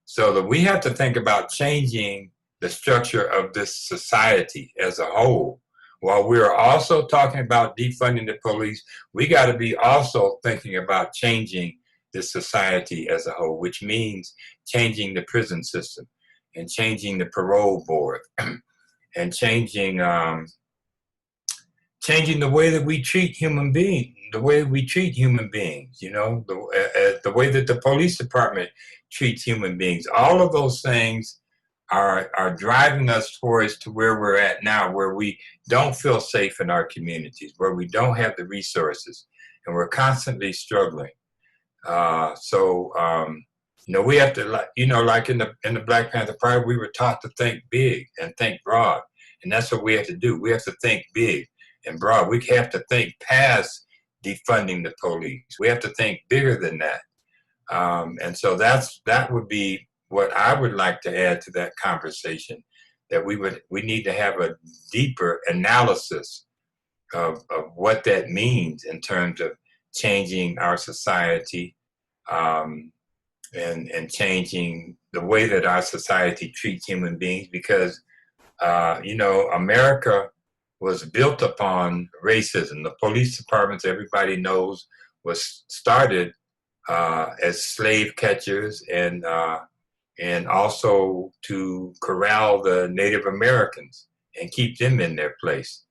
So that we have to think about changing the structure of this society as a whole. While we're also talking about defunding the police, we got to be also thinking about changing the society as a whole, which means changing the prison system and changing the parole board and changing the way that we treat human beings, the way we treat human beings, you know, the way that the police department treats human beings. All of those things are driving us towards to where we're at now, where we don't feel safe in our communities, where we don't have the resources, and we're constantly struggling. You know, we have to, you know, like in the Black Panther Party, we were taught to think big and think broad, and that's what we have to do. We have to think big and broad. We have to think past defunding the police. We have to think bigger than that. And so that would be what I would like to add to that conversation, that we need to have a deeper analysis of what that means in terms of changing our society, and changing the way that our society treats human beings, because you know, America was built upon racism. The police departments, everybody knows, was started as slave catchers and also to corral the Native Americans and keep them in their place.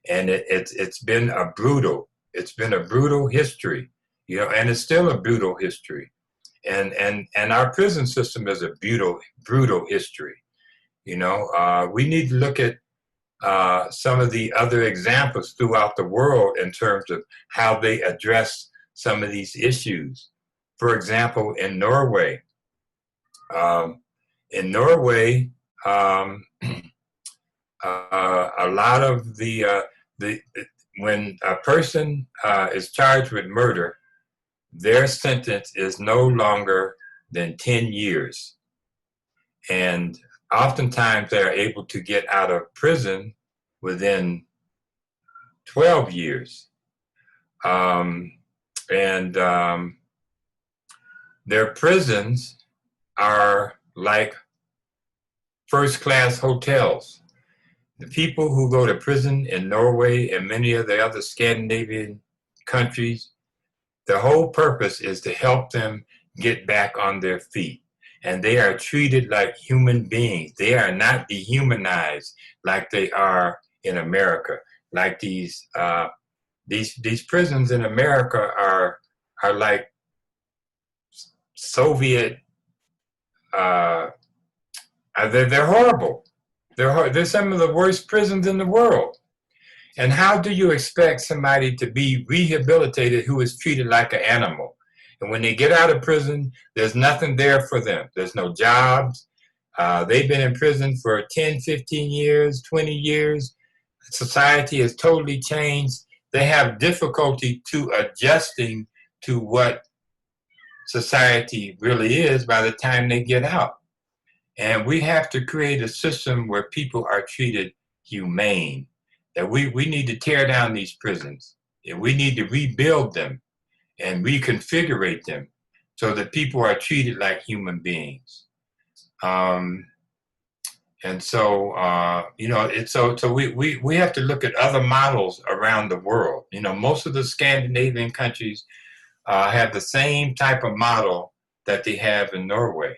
And it's been a brutal history, you know, and it's still a brutal history. And our prison system is a brutal history. You know, we need to look at some of the other examples throughout the world in terms of how they address some of these issues. For example, in Norway, a lot of when a person is charged with murder, their sentence is no longer than 10 years. And oftentimes they are able to get out of prison within 12 years. Their prisons are like first-class hotels. The people who go to prison in Norway and many of the other Scandinavian countries, the whole purpose is to help them get back on their feet. And they are treated like human beings. They are not dehumanized like they are in America. Like these prisons in America are like Soviet. They're horrible. They're some of the worst prisons in the world. And how do you expect somebody to be rehabilitated who is treated like an animal? And when they get out of prison, there's nothing there for them. There's no jobs. They've been in prison for 10, 15 years, 20 years. Society has totally changed. They have difficulty to adjusting to what society really is by the time they get out. And we have to create a system where people are treated humane. That we need to tear down these prisons. And we need to rebuild them and reconfigure them so that people are treated like human beings. And so, you know, we have to look at other models around the world. You know, most of the Scandinavian countries have the same type of model that they have in Norway.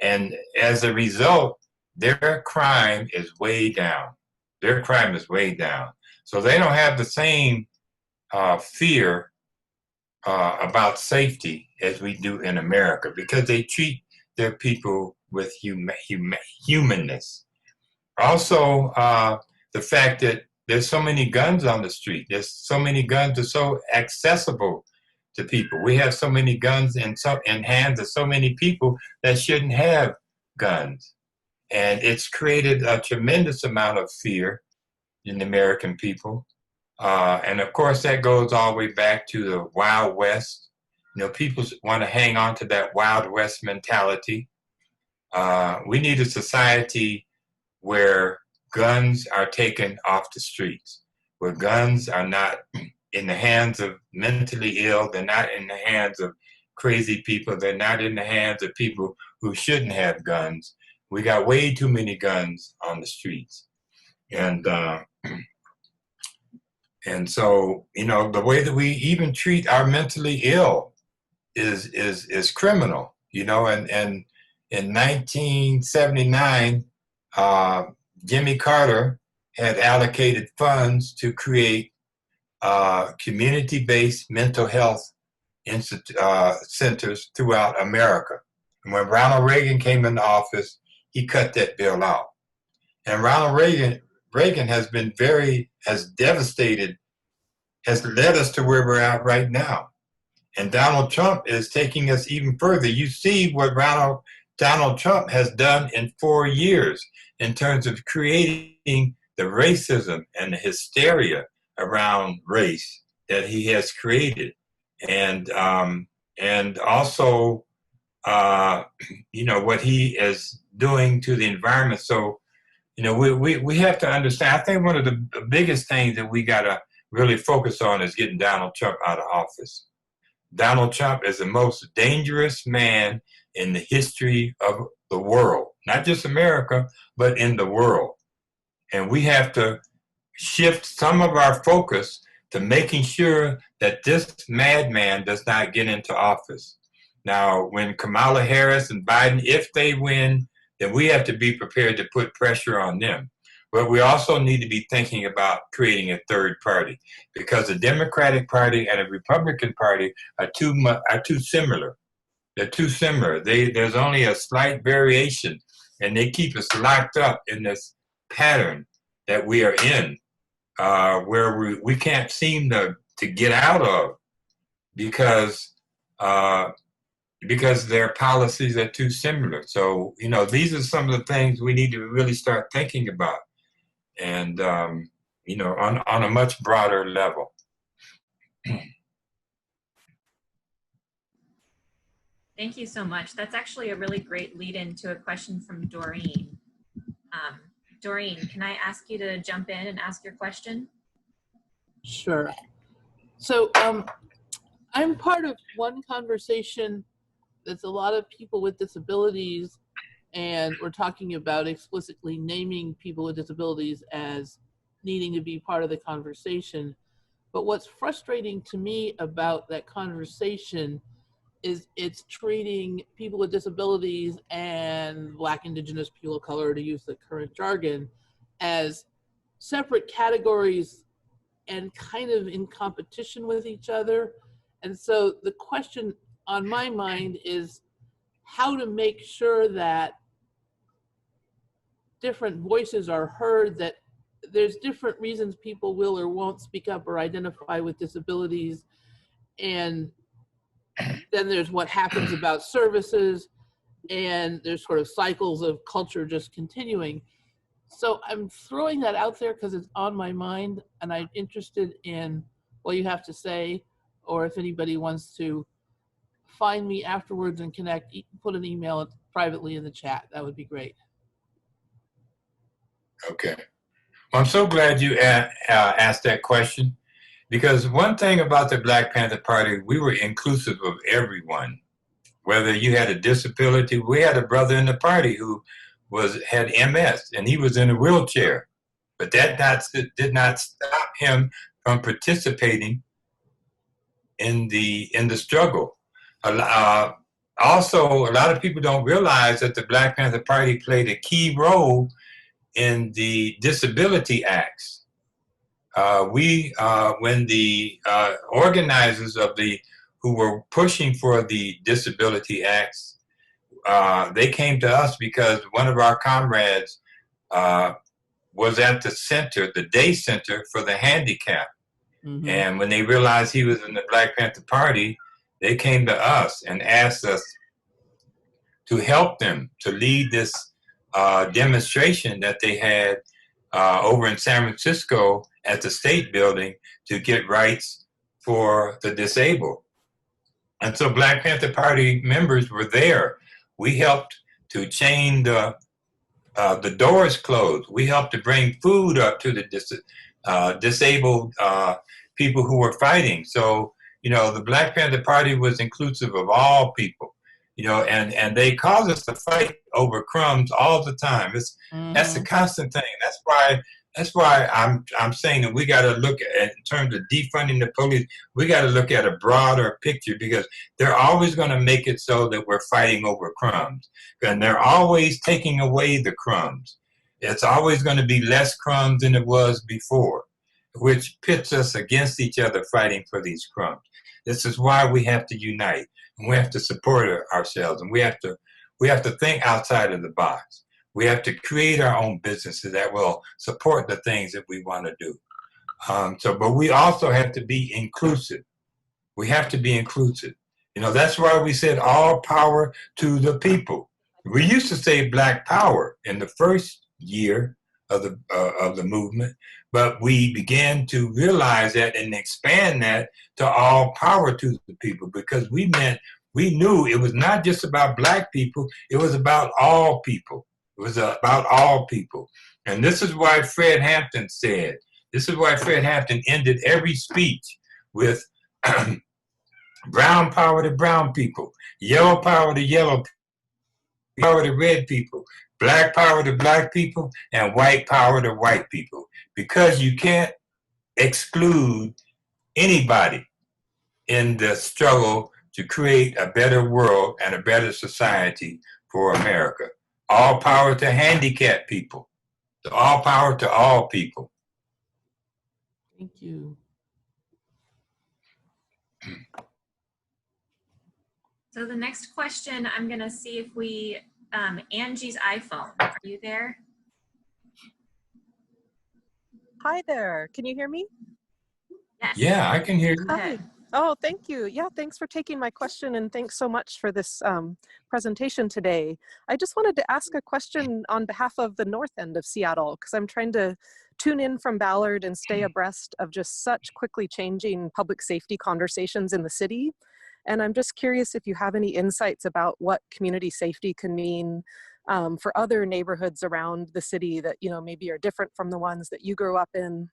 And as a result, their crime is way down. Their crime is way down. So they don't have the same fear about safety as we do in America, because they treat their people with humanness. Also, the fact that there's so many guns on the street. There's so many guns that are so accessible to people. We have so many guns in hands of so many people that shouldn't have guns. And it's created a tremendous amount of fear in the American people. And of course, that goes all the way back to the Wild West. You know, people want to hang on to that Wild West mentality. We need a society where guns are taken off the streets, where guns are not in the hands of mentally ill, they're not in the hands of crazy people, they're not in the hands of people who shouldn't have guns. We got way too many guns on the streets. And so, you know, the way that we even treat our mentally ill is criminal, you know. And in 1979, Jimmy Carter had allocated funds to create community-based mental health centers throughout America. And when Ronald Reagan came into office, he cut that bill out. And Ronald Reagan has led us to where we're at right now. And Donald Trump is taking us even further. You see what Donald Trump has done in 4 years in terms of creating the racism and the hysteria around race that he has created. And also, you know, what he is doing to the environment. So, you know, we have to understand, I think one of the biggest things that we got to really focus on is getting Donald Trump out of office. Donald Trump is the most dangerous man in the history of the world, not just America, but in the world. And we have to shift some of our focus to making sure that this madman does not get into office. Now, when Kamala Harris and Biden, if they win, then we have to be prepared to put pressure on them. But we also need to be thinking about creating a third party, because the Democratic Party and the Republican Party are too similar. They're too similar. There's only a slight variation, and they keep us locked up in this pattern that we are in, where we can't seem to get out of, because their policies are too similar. So, you know, these are some of the things we need to really start thinking about, and you know, on a much broader level. Thank you so much. That's actually a really great lead into a question from Doreen. Doreen, can I ask you to jump in and ask your question? Sure. So I'm part of one conversation that's a lot of people with disabilities, and we're talking about explicitly naming people with disabilities as needing to be part of the conversation. But what's frustrating to me about that conversation is it's treating people with disabilities and Black, Indigenous, people of color, to use the current jargon, as separate categories and kind of in competition with each other. And so the question on my mind is how to make sure that different voices are heard, that there's different reasons people will or won't speak up or identify with disabilities. And then there's what happens about services, and there's sort of cycles of culture just continuing. So I'm throwing that out there because it's on my mind, and I'm interested in what you have to say, or if anybody wants to find me afterwards and connect, put an email privately in the chat. That would be great. Okay. Well, I'm so glad you asked that question, because one thing about the Black Panther Party, we were inclusive of everyone. Whether you had a disability, we had a brother in the party who had MS, and he was in a wheelchair, but that did not stop him from participating in the struggle. Also, a lot of people don't realize that the Black Panther Party played a key role in the disability acts. When the organizers who were pushing for the disability acts, they came to us because one of our comrades was at the center, the day center for the handicapped. Mm-hmm. And when they realized he was in the Black Panther Party, they came to us and asked us to help them to lead this demonstration that they had over in San Francisco at the State Building to get rights for the disabled. And so Black Panther Party members were there. We helped to chain the the doors closed. We helped to bring food up to the disabled people who were fighting. So, the Black Panther Party was inclusive of all people, and they caused us to fight over crumbs all the time. That's a constant thing. That's why I'm saying that we got to look at, in terms of defunding the police, we got to look at a broader picture, because they're always going to make it so that we're fighting over crumbs, and they're always taking away the crumbs. It's always going to be less crumbs than it was before, which pits us against each other fighting for these crumbs. This is why we have to unite, and we have to support ourselves, and we have to think outside of the box. We have to create our own businesses that will support the things that we want to do. But we also have to be inclusive. We have to be inclusive. That's why we said all power to the people. We used to say Black Power in the first year of the movement, but we began to realize that and expand that to all power to the people, because we knew it was not just about Black people, it was about all people. It was about all people. And this is why Fred Hampton ended every speech with brown power to brown people, yellow power to yellow people, power to red people, Black power to Black people, and white power to white people. Because you can't exclude anybody in the struggle to create a better world and a better society for America. All power to handicapped people. All power to all people. Thank you. So the next question, I'm going to see if we, Angie's iPhone, are you there? Hi there. Can you hear me? Yes. Yeah, I can hear you. Go ahead. Oh, thank you. Yeah, thanks for taking my question, and thanks so much for this presentation today. I just wanted to ask a question on behalf of the north end of Seattle, because I'm trying to tune in from Ballard and stay abreast of just such quickly changing public safety conversations in the city. And I'm just curious if you have any insights about what community safety can mean for other neighborhoods around the city that, maybe are different from the ones that you grew up in,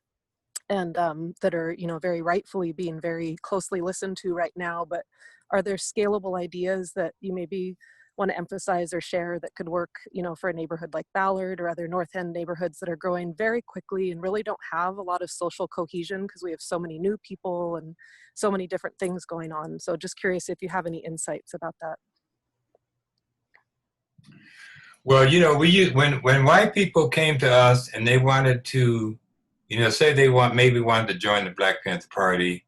and that are, very rightfully being very closely listened to right now. But are there scalable ideas that you maybe want to emphasize or share that could work, for a neighborhood like Ballard or other North End neighborhoods that are growing very quickly and really don't have a lot of social cohesion because we have so many new people and so many different things going on? So just curious if you have any insights about that. Well, when white people came to us and they wanted to, say they wanted to join the Black Panther Party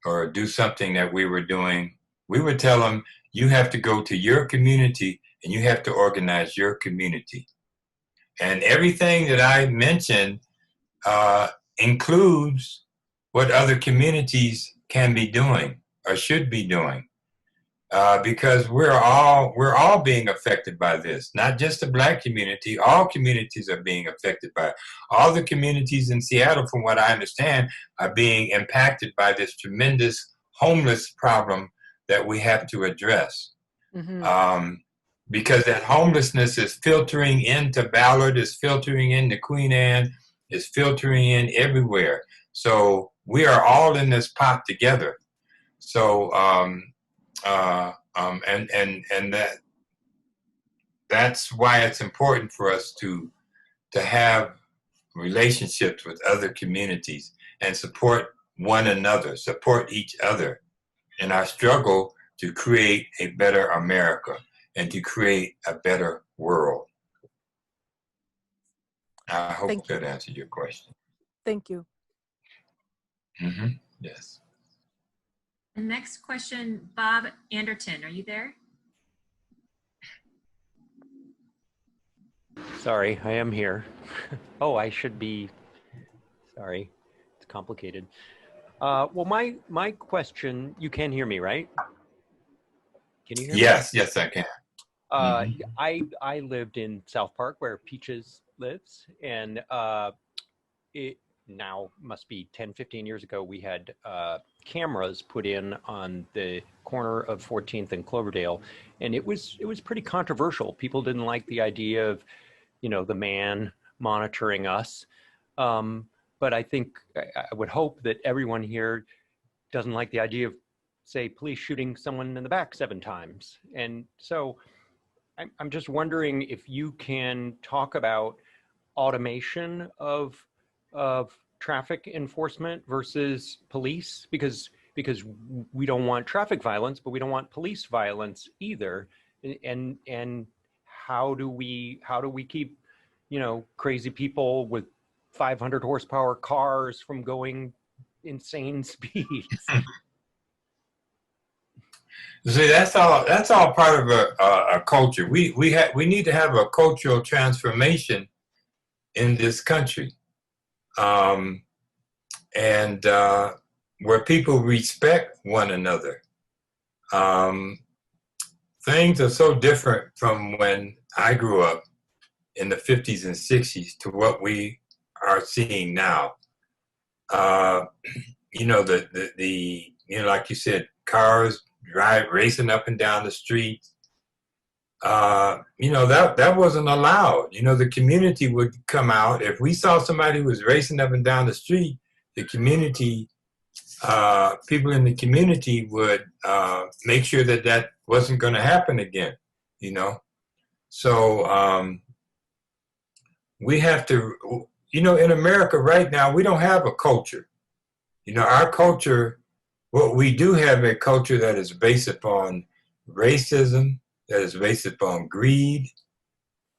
or do something that we were doing, we would tell them, you have to go to your community and you have to organize your community. And everything that I mentioned includes what other communities can be doing or should be doing. Because we're all being affected by this, not just the Black community. All communities are being affected by it. All the communities in Seattle, from what I understand, are being impacted by this tremendous homeless problem that we have to address. Mm-hmm. Because that homelessness is filtering into Ballard, is filtering into Queen Anne, is filtering in everywhere. So we are all in this pot together. So that's why it's important for us to have relationships with other communities and support one another, support each other in our struggle to create a better America and to create a better world. I hope that answered your question. Thank you. Mm-hmm. Yes. The next question, Bob Anderton, are you there? Sorry, I am here. Oh, I should be, sorry, it's complicated. Well, my question, you can hear me, right? Can you hear me? Yes, I can. I lived in South Park where Peaches lives, and it now must be 10, 15 years ago, we had cameras put in on the corner of 14th and Cloverdale, and it was pretty controversial. People didn't like the idea of the man monitoring us. But I think I would hope that everyone here doesn't like the idea of, say, police shooting someone in the back 7 times. And so I'm just wondering if you can talk about automation of traffic enforcement versus police, because we don't want traffic violence, but we don't want police violence either. And how do we keep crazy people with 500 horsepower cars from going insane speeds? See, that's all part of a culture. We need to have a cultural transformation in this country, and where people respect one another. Things are so different from when I grew up in the 50s and 60s to what we are seeing now. Like you said, cars racing up and down the street. That wasn't allowed. The community would come out. If we saw somebody who was racing up and down the street, the community, people in the community would make sure that wasn't going to happen again, So we have to, in America right now, we don't have a culture. Our culture, what we do have a culture that is based upon racism, that is based upon greed,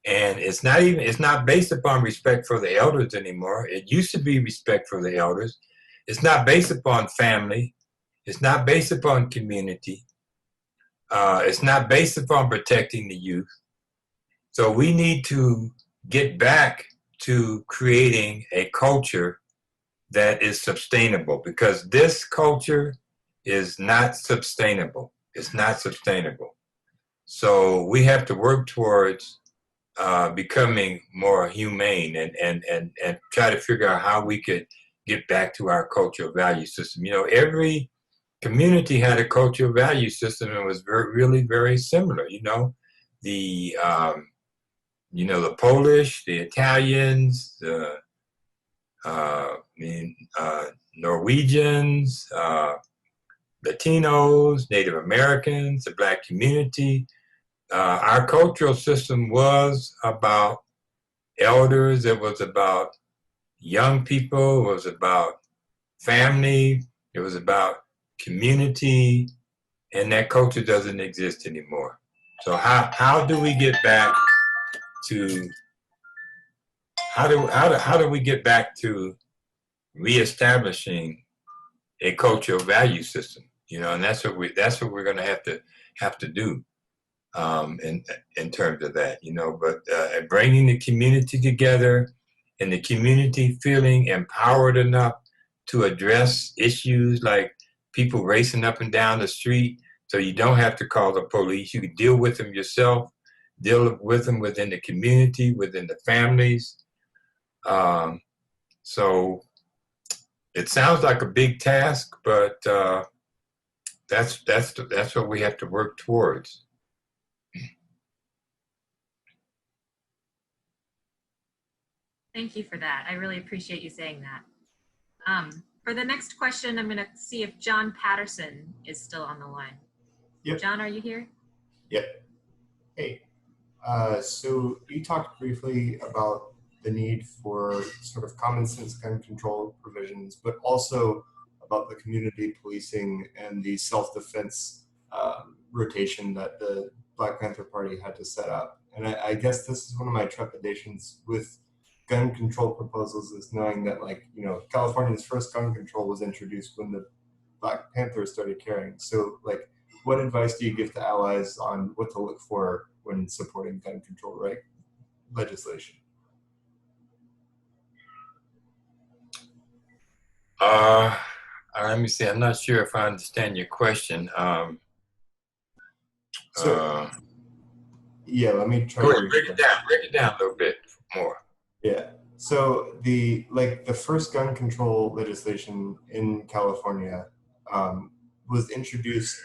and it's not based upon respect for the elders anymore. It used to be respect for the elders. It's not based upon family. It's not based upon community. It's not based upon protecting the youth. So we need to get back to creating a culture that is sustainable, because this culture is not sustainable. It's not sustainable. So we have to work towards becoming more humane and try to figure out how we could get back to our cultural value system. Every community had a cultural value system and was really very similar. The Polish, the Italians, the Norwegians, Latinos, Native Americans, the Black community. Our cultural system was about elders. It was about young people. It was about family. It was about community. And that culture doesn't exist anymore. So how do we get back to how do we get back to reestablishing a cultural value system? And that's what we're going to have to do in terms of that. But bringing the community together and the community feeling empowered enough to address issues like people racing up and down the street, so you don't have to call the police. You can deal with them yourself, deal with them within the community, within the families. So it sounds like a big task, but that's what we have to work towards. Thank you for that. I really appreciate you saying that. For the next question, I'm going to see if John Patterson is still on the line. Yep. John, are you here? Yep. Hey, so you talked briefly about the need for sort of common sense gun control provisions, but also about the community policing and the self-defense rotation that the Black Panther Party had to set up. And I guess this is one of my trepidations with gun control proposals, is knowing that, California's first gun control was introduced when the Black Panthers started carrying. So, what advice do you give to allies on what to look for when supporting gun control legislation? Let me see. I'm not sure if I understand your question. Yeah, let me try. Go ahead, break it down a little bit more. Yeah. So the first gun control legislation in California was introduced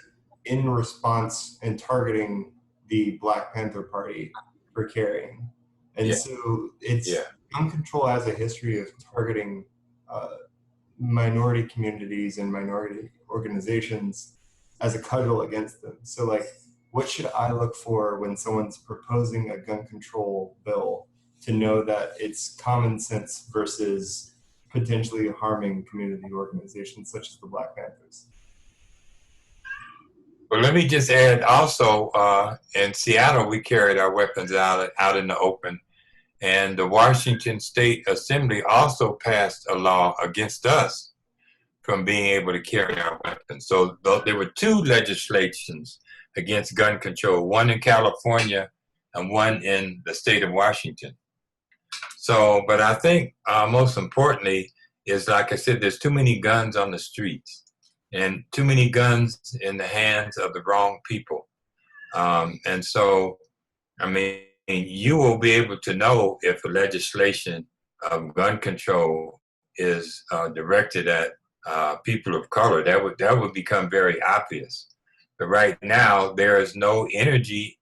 in response and targeting the Black Panther Party for carrying. And Yeah. so it's Yeah. gun control has a history of targeting minority communities and minority organizations as a cudgel against them. So like, what should I look for when someone's proposing a gun control bill to know that it's common sense versus potentially harming community organizations such as the Black Panthers? Well, let me just add also, in Seattle, we carried our weapons out in the open. And the Washington State Assembly also passed a law against us from being able to carry our weapons. So there were two legislations against gun control, one in California and one in the state of Washington. So, but I think most importantly is, like I said, there's too many guns on the streets and too many guns in the hands of the wrong people. And so, I mean, you will be able to know if a legislation of gun control is directed at people of color. That would become very obvious. But right now, there is no energy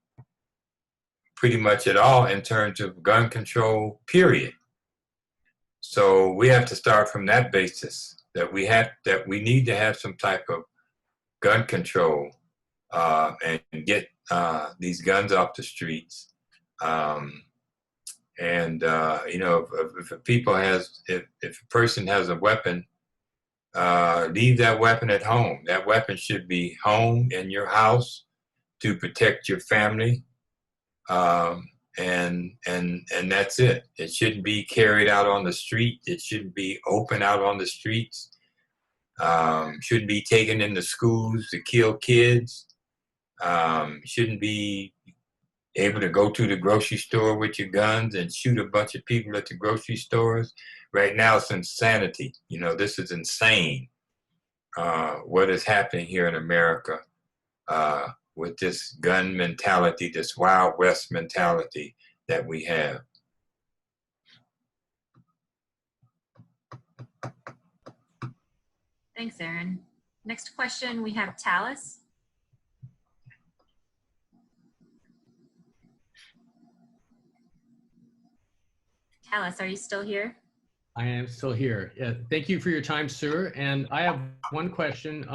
pretty much at all in terms of gun control, period. So we have to start from that basis, that we need to have some type of gun control and get these guns off the streets. And you know, if a person has a weapon, leave that weapon at home. That weapon should be home in your house to protect your family. And that's it. It shouldn't be carried out on the street. It shouldn't be open out on the streets. Shouldn't be taken into schools to kill kids. Shouldn't be able to go to the grocery store with your guns and shoot a bunch of people at the grocery stores. Right now, it's insanity. You know, this is insane. What is happening here in America with this gun mentality, this Wild West mentality that we have. Thanks, Aaron. Next question, we have Talis. Talis, are you still here? I am still here. Yeah, thank you for your time, sir. And I have one question.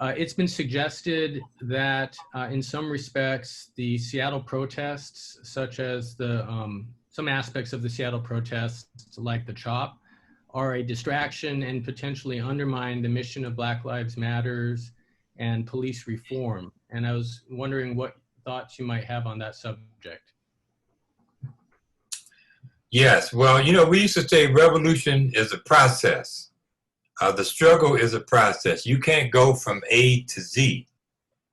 It's been suggested that in some respects, the Seattle protests, such as the some aspects of the Seattle protests, like the CHOP, are a distraction and potentially undermine the mission of Black Lives Matters and police reform. And I was wondering what thoughts you might have on that subject. Yes, well, you know, we used to say revolution is a process. The struggle is a process. You can't go from A to Z.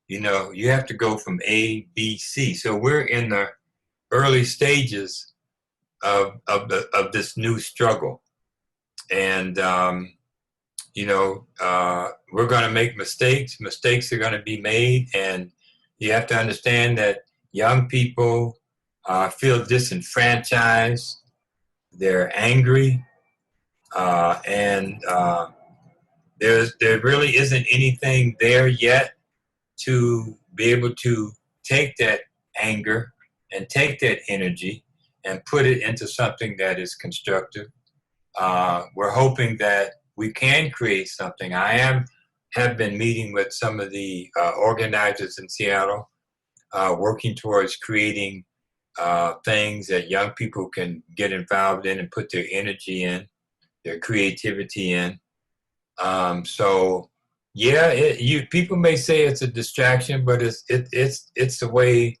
You know, you have to go from A, B, C. So we're in the early stages of this new struggle. And, you know, we're going to make mistakes. Mistakes are going to be made. And you have to understand that young people feel disenfranchised. They're angry, and there really isn't anything there yet to be able to take that anger and take that energy and put it into something that is constructive. We're hoping that we can create something. I have been meeting with some of the organizers in Seattle, working towards creating things that young people can get involved in and put their energy in, their creativity in. So yeah, people may say it's a distraction, but it's the way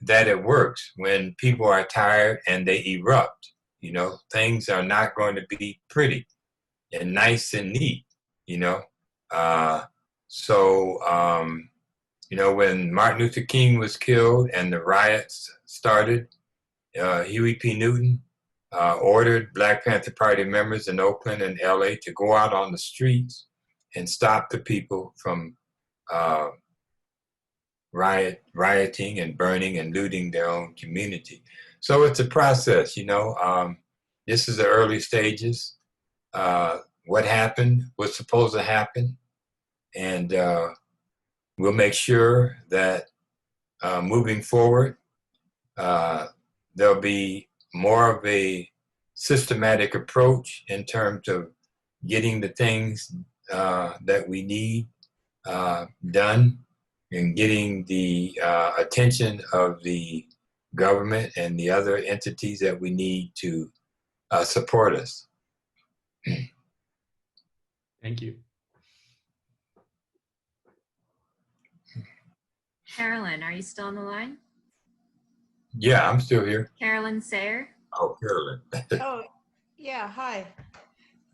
that it works. When people are tired and they erupt, you know, things are not going to be pretty and nice and neat, you know. You know, when Martin Luther King was killed and the riots started, Huey P. Newton ordered Black Panther Party members in Oakland and LA to go out on the streets and stop the people from rioting and burning and looting their own community. So it's a process, you know. This is the early stages. What happened was supposed to happen, and we'll make sure that moving forward, there'll be more of a systematic approach in terms of getting the things that we need done, and getting the attention of the government and the other entities that we need to support us. Thank you. Carolyn, are you still on the line? Yeah, I'm still here. Carolyn Sayer? Oh, Carolyn. Oh, yeah, hi.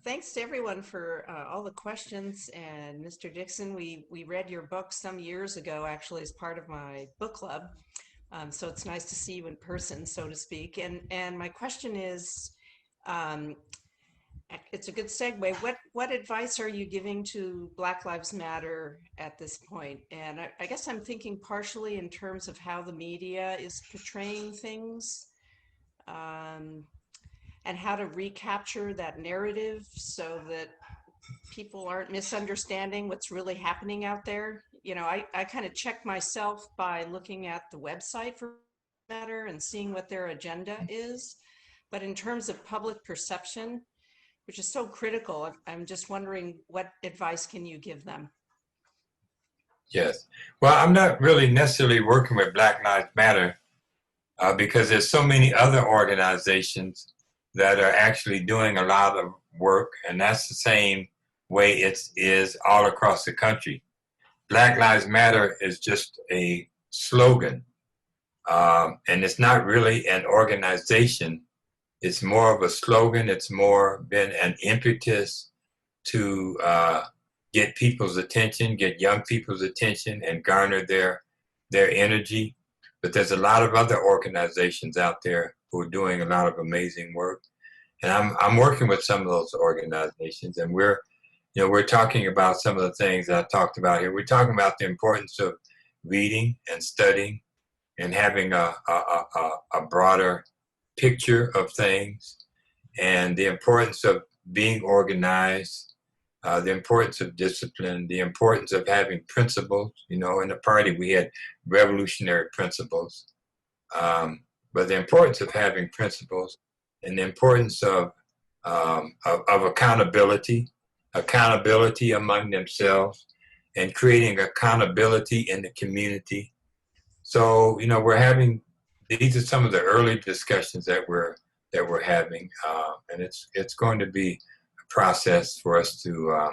Thanks to everyone for all the questions. And Mr. Dixon, we read your book some years ago, actually, as part of my book club. So it's nice to see you in person, so to speak. And my question is, it's a good segue. What advice are you giving to Black Lives Matter at this point? And I guess I'm thinking partially in terms of how the media is portraying things. And how to recapture that narrative so that people aren't misunderstanding what's really happening out there. You know, I kind of check myself by looking at the website for Matter and seeing what their agenda is. But in terms of public perception, which is so critical, I'm just wondering, what advice can you give them? Yes. Well, I'm not really necessarily working with Black Lives Matter because there's so many other organizations that are actually doing a lot of work, and that's the same way it is all across the country. Black Lives Matter is just a slogan, and it's not really an organization. It's more of a slogan. It's more been an impetus to get people's attention, get young people's attention, and garner their energy. But there's a lot of other organizations out there who are doing a lot of amazing work. And I'm working with some of those organizations, and we're talking about some of the things that I talked about here. We're talking about the importance of reading and studying and having a broader picture of things, and the importance of being organized, the importance of discipline, the importance of having principles. You know, in the party we had revolutionary principles, but the importance of having principles and the importance of accountability among themselves, and creating accountability in the community. So, you know, these are some of the early discussions that we're having, and it's going to be a process for us to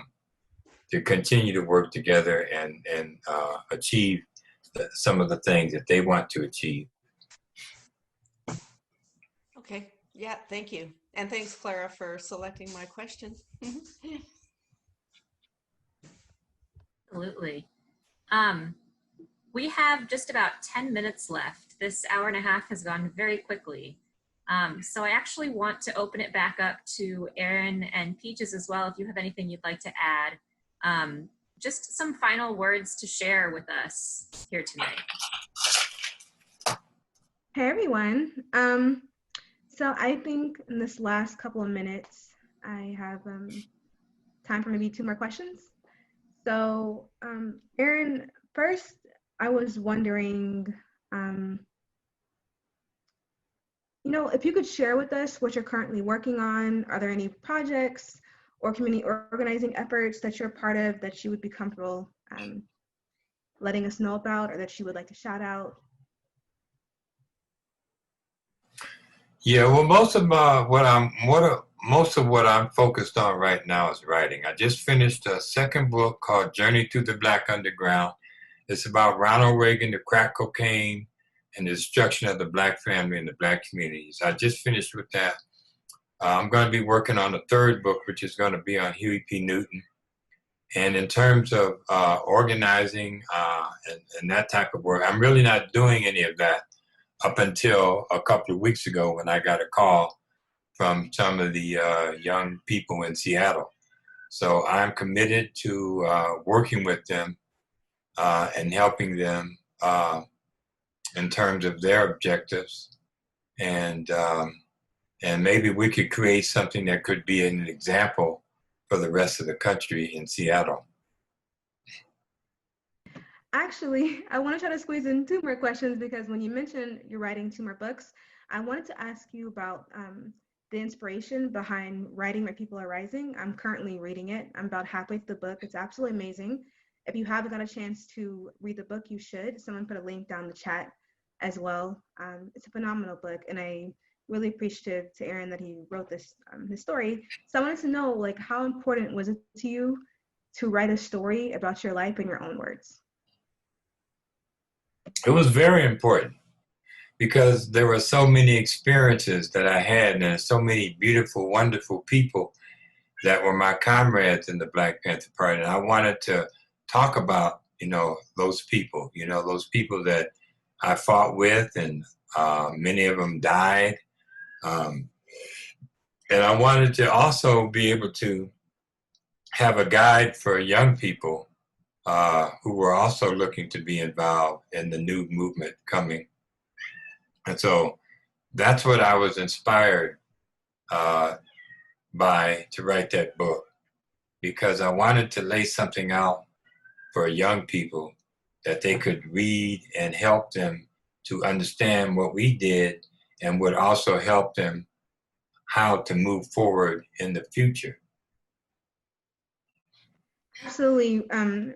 continue to work together and achieve some of the things that they want to achieve. Okay, yeah, thank you. And thanks, Clara, for selecting my question. Absolutely. We have just about 10 minutes left. This hour and a half has gone very quickly. So I actually want to open it back up to Aaron and Peaches as well, if you have anything you'd like to add. Just some final words to share with us here tonight. Hey, everyone. So I think in this last couple of minutes, I have time for maybe 2 more questions. So Aaron, first, I was wondering, you know, if you could share with us what you're currently working on. Are there any projects or community organizing efforts that you're part of that you would be comfortable letting us know about, or that you would like to shout out? Yeah, well, most of what I'm focused on right now is writing. I just finished a second book called Journey Through the Black Underground. It's about Ronald Reagan, the crack cocaine, and the destruction of the Black family and the Black communities. I just finished with that. I'm going to be working on a third book, which is going to be on Huey P. Newton. And in terms of organizing and that type of work, I'm really not doing any of that up until a couple of weeks ago when I got a call from some of the young people in Seattle. So I'm committed to working with them and helping them in terms of their objectives. And maybe we could create something that could be an example for the rest of the country in Seattle. Actually, I want to try to squeeze in 2 more questions because when you mentioned you're writing 2 more books, I wanted to ask you about the inspiration behind writing My People Are Rising. I'm currently reading it. I'm about halfway through the book. It's absolutely amazing. If you haven't got a chance to read the book, you should. Someone put a link down in the chat as well. It's a phenomenal book, and I really appreciative to Aaron that he wrote this his story. So I wanted to know, like, how important was it to you to write a story about your life in your own words? It was very important because there were so many experiences that I had and so many beautiful, wonderful people that were my comrades in the Black Panther Party. And I wanted to talk about, those people, those people that I fought with, and many of them died. And I wanted to also be able to have a guide for young people who were also looking to be involved in the new movement coming. And so that's what I was inspired by to write that book, because I wanted to lay something out for young people that they could read and help them to understand what we did, and would also help them how to move forward in the future. Absolutely.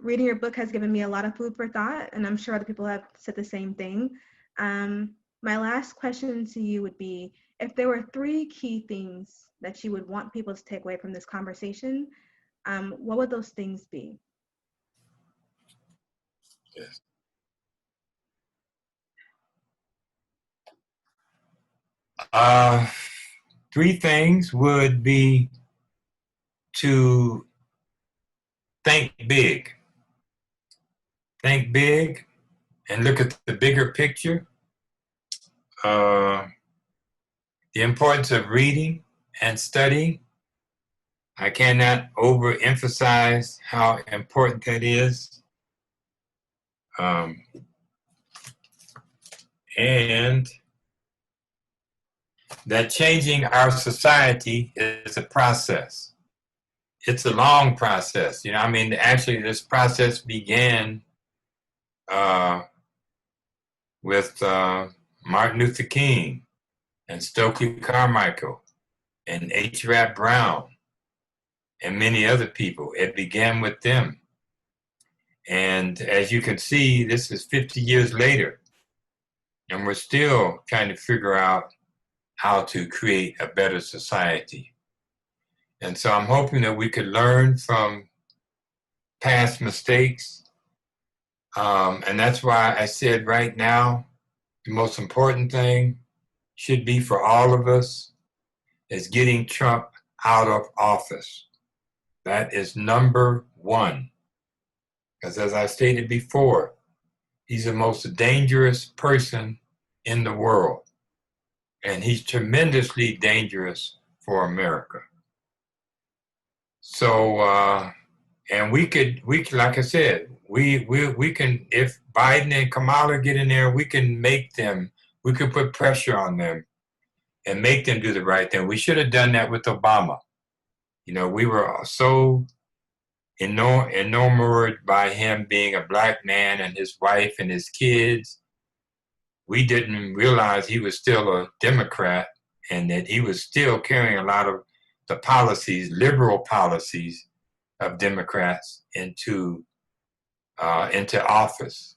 Reading your book has given me a lot of food for thought, and I'm sure other people have said the same thing. My last question to you would be, if there were 3 key things that you would want people to take away from this conversation, what would those things be? Yes. 3 things would be to think big. Think big and look at the bigger picture. The importance of reading and studying. I cannot overemphasize how important that is. And that changing our society is a process. It's a long process. Actually, this process began with Martin Luther King and Stokely Carmichael and H. Rap Brown and many other people. It began with them. And as you can see, this is 50 years later, and we're still trying to figure out how to create a better society. And so I'm hoping that we could learn from past mistakes. And that's why I said right now, the most important thing should be for all of us is getting Trump out of office. That is number 1. Because as I stated before, he's the most dangerous person in the world. And he's tremendously dangerous for America. So, and we could, like I said, we can, if Biden and Kamala get in there, we can put pressure on them and make them do the right thing. We should have done that with Obama. We were so enamored by him being a Black man and his wife and his kids. We didn't realize he was still a Democrat and that he was still carrying a lot of the policies, liberal policies of Democrats into office.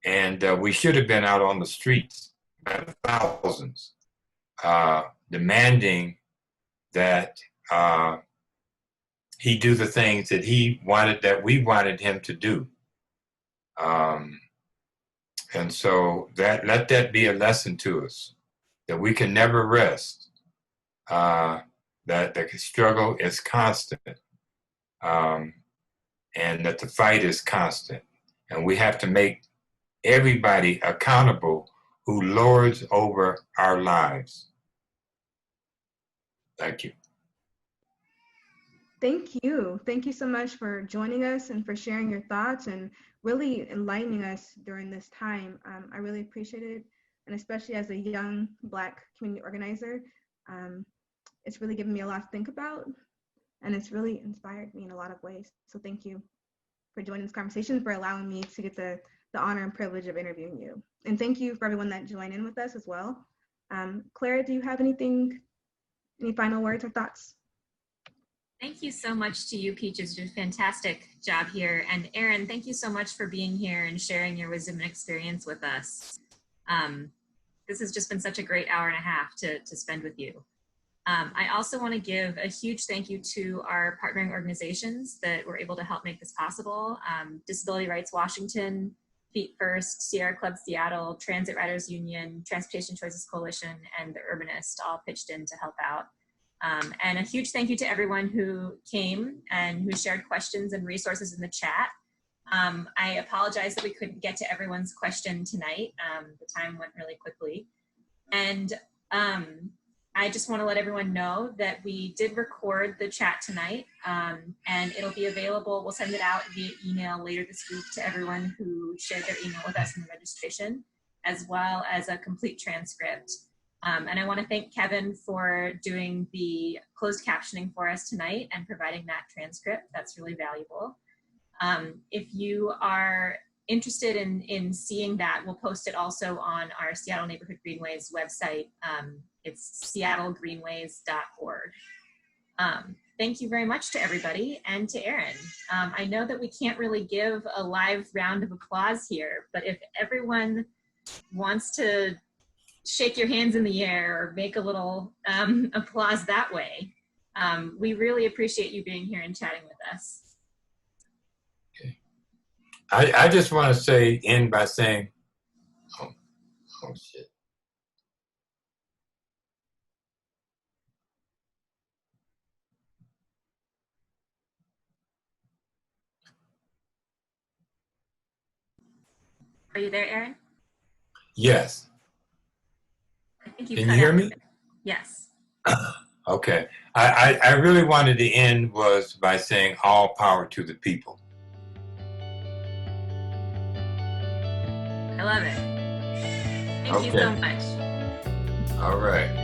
And we should have been out on the streets by the thousands, demanding that he do the things that we wanted him to do. And so let that be a lesson to us, that we can never rest, that the struggle is constant, and that the fight is constant. And we have to make everybody accountable who lords over our lives. Thank you. Thank you. Thank you so much for joining us and for sharing your thoughts and really enlightening us during this time. I really appreciate it. And especially as a young Black community organizer, it's really given me a lot to think about, and it's really inspired me in a lot of ways. So thank you. for joining this conversation, for allowing me to get the honor and privilege of interviewing you. And thank you for everyone that joined in with us as well. Clara, do you have any final words or thoughts? Thank you so much to you, Peaches. You did a fantastic job here. And Aaron, thank you so much for being here and sharing your wisdom and experience with us. This has just been such a great hour and a half to spend with you. I also want to give a huge thank you to our partnering organizations that were able to help make this possible. Disability Rights Washington, Feet First, Sierra Club Seattle, Transit Riders Union, Transportation Choices Coalition, and the Urbanist all pitched in to help out. And a huge thank you to everyone who came and who shared questions and resources in the chat. I apologize that we couldn't get to everyone's question tonight. The time went really quickly. And I just want to let everyone know that we did record the chat tonight, and it'll be available. We'll send it out via email later this week to everyone who shared their email with us in the registration, as well as a complete transcript. And I want to thank Kevin for doing the closed captioning for us tonight and providing that transcript. That's really valuable. If you are interested in seeing that, we'll post it also on our Seattle Neighborhood Greenways website. It's seattlegreenways.org. Thank you very much to everybody and to Aaron. I know that we can't really give a live round of applause here, but if everyone wants to shake your hands in the air or make a little applause that way, we really appreciate you being here and chatting with us. I just want to end by saying, oh shit. Are you there, Aaron? Yes. I think you Can cut you hear out me? a bit. Yes. Okay. I really wanted to end was by saying all power to the people. I love it. Thank you so much. All right.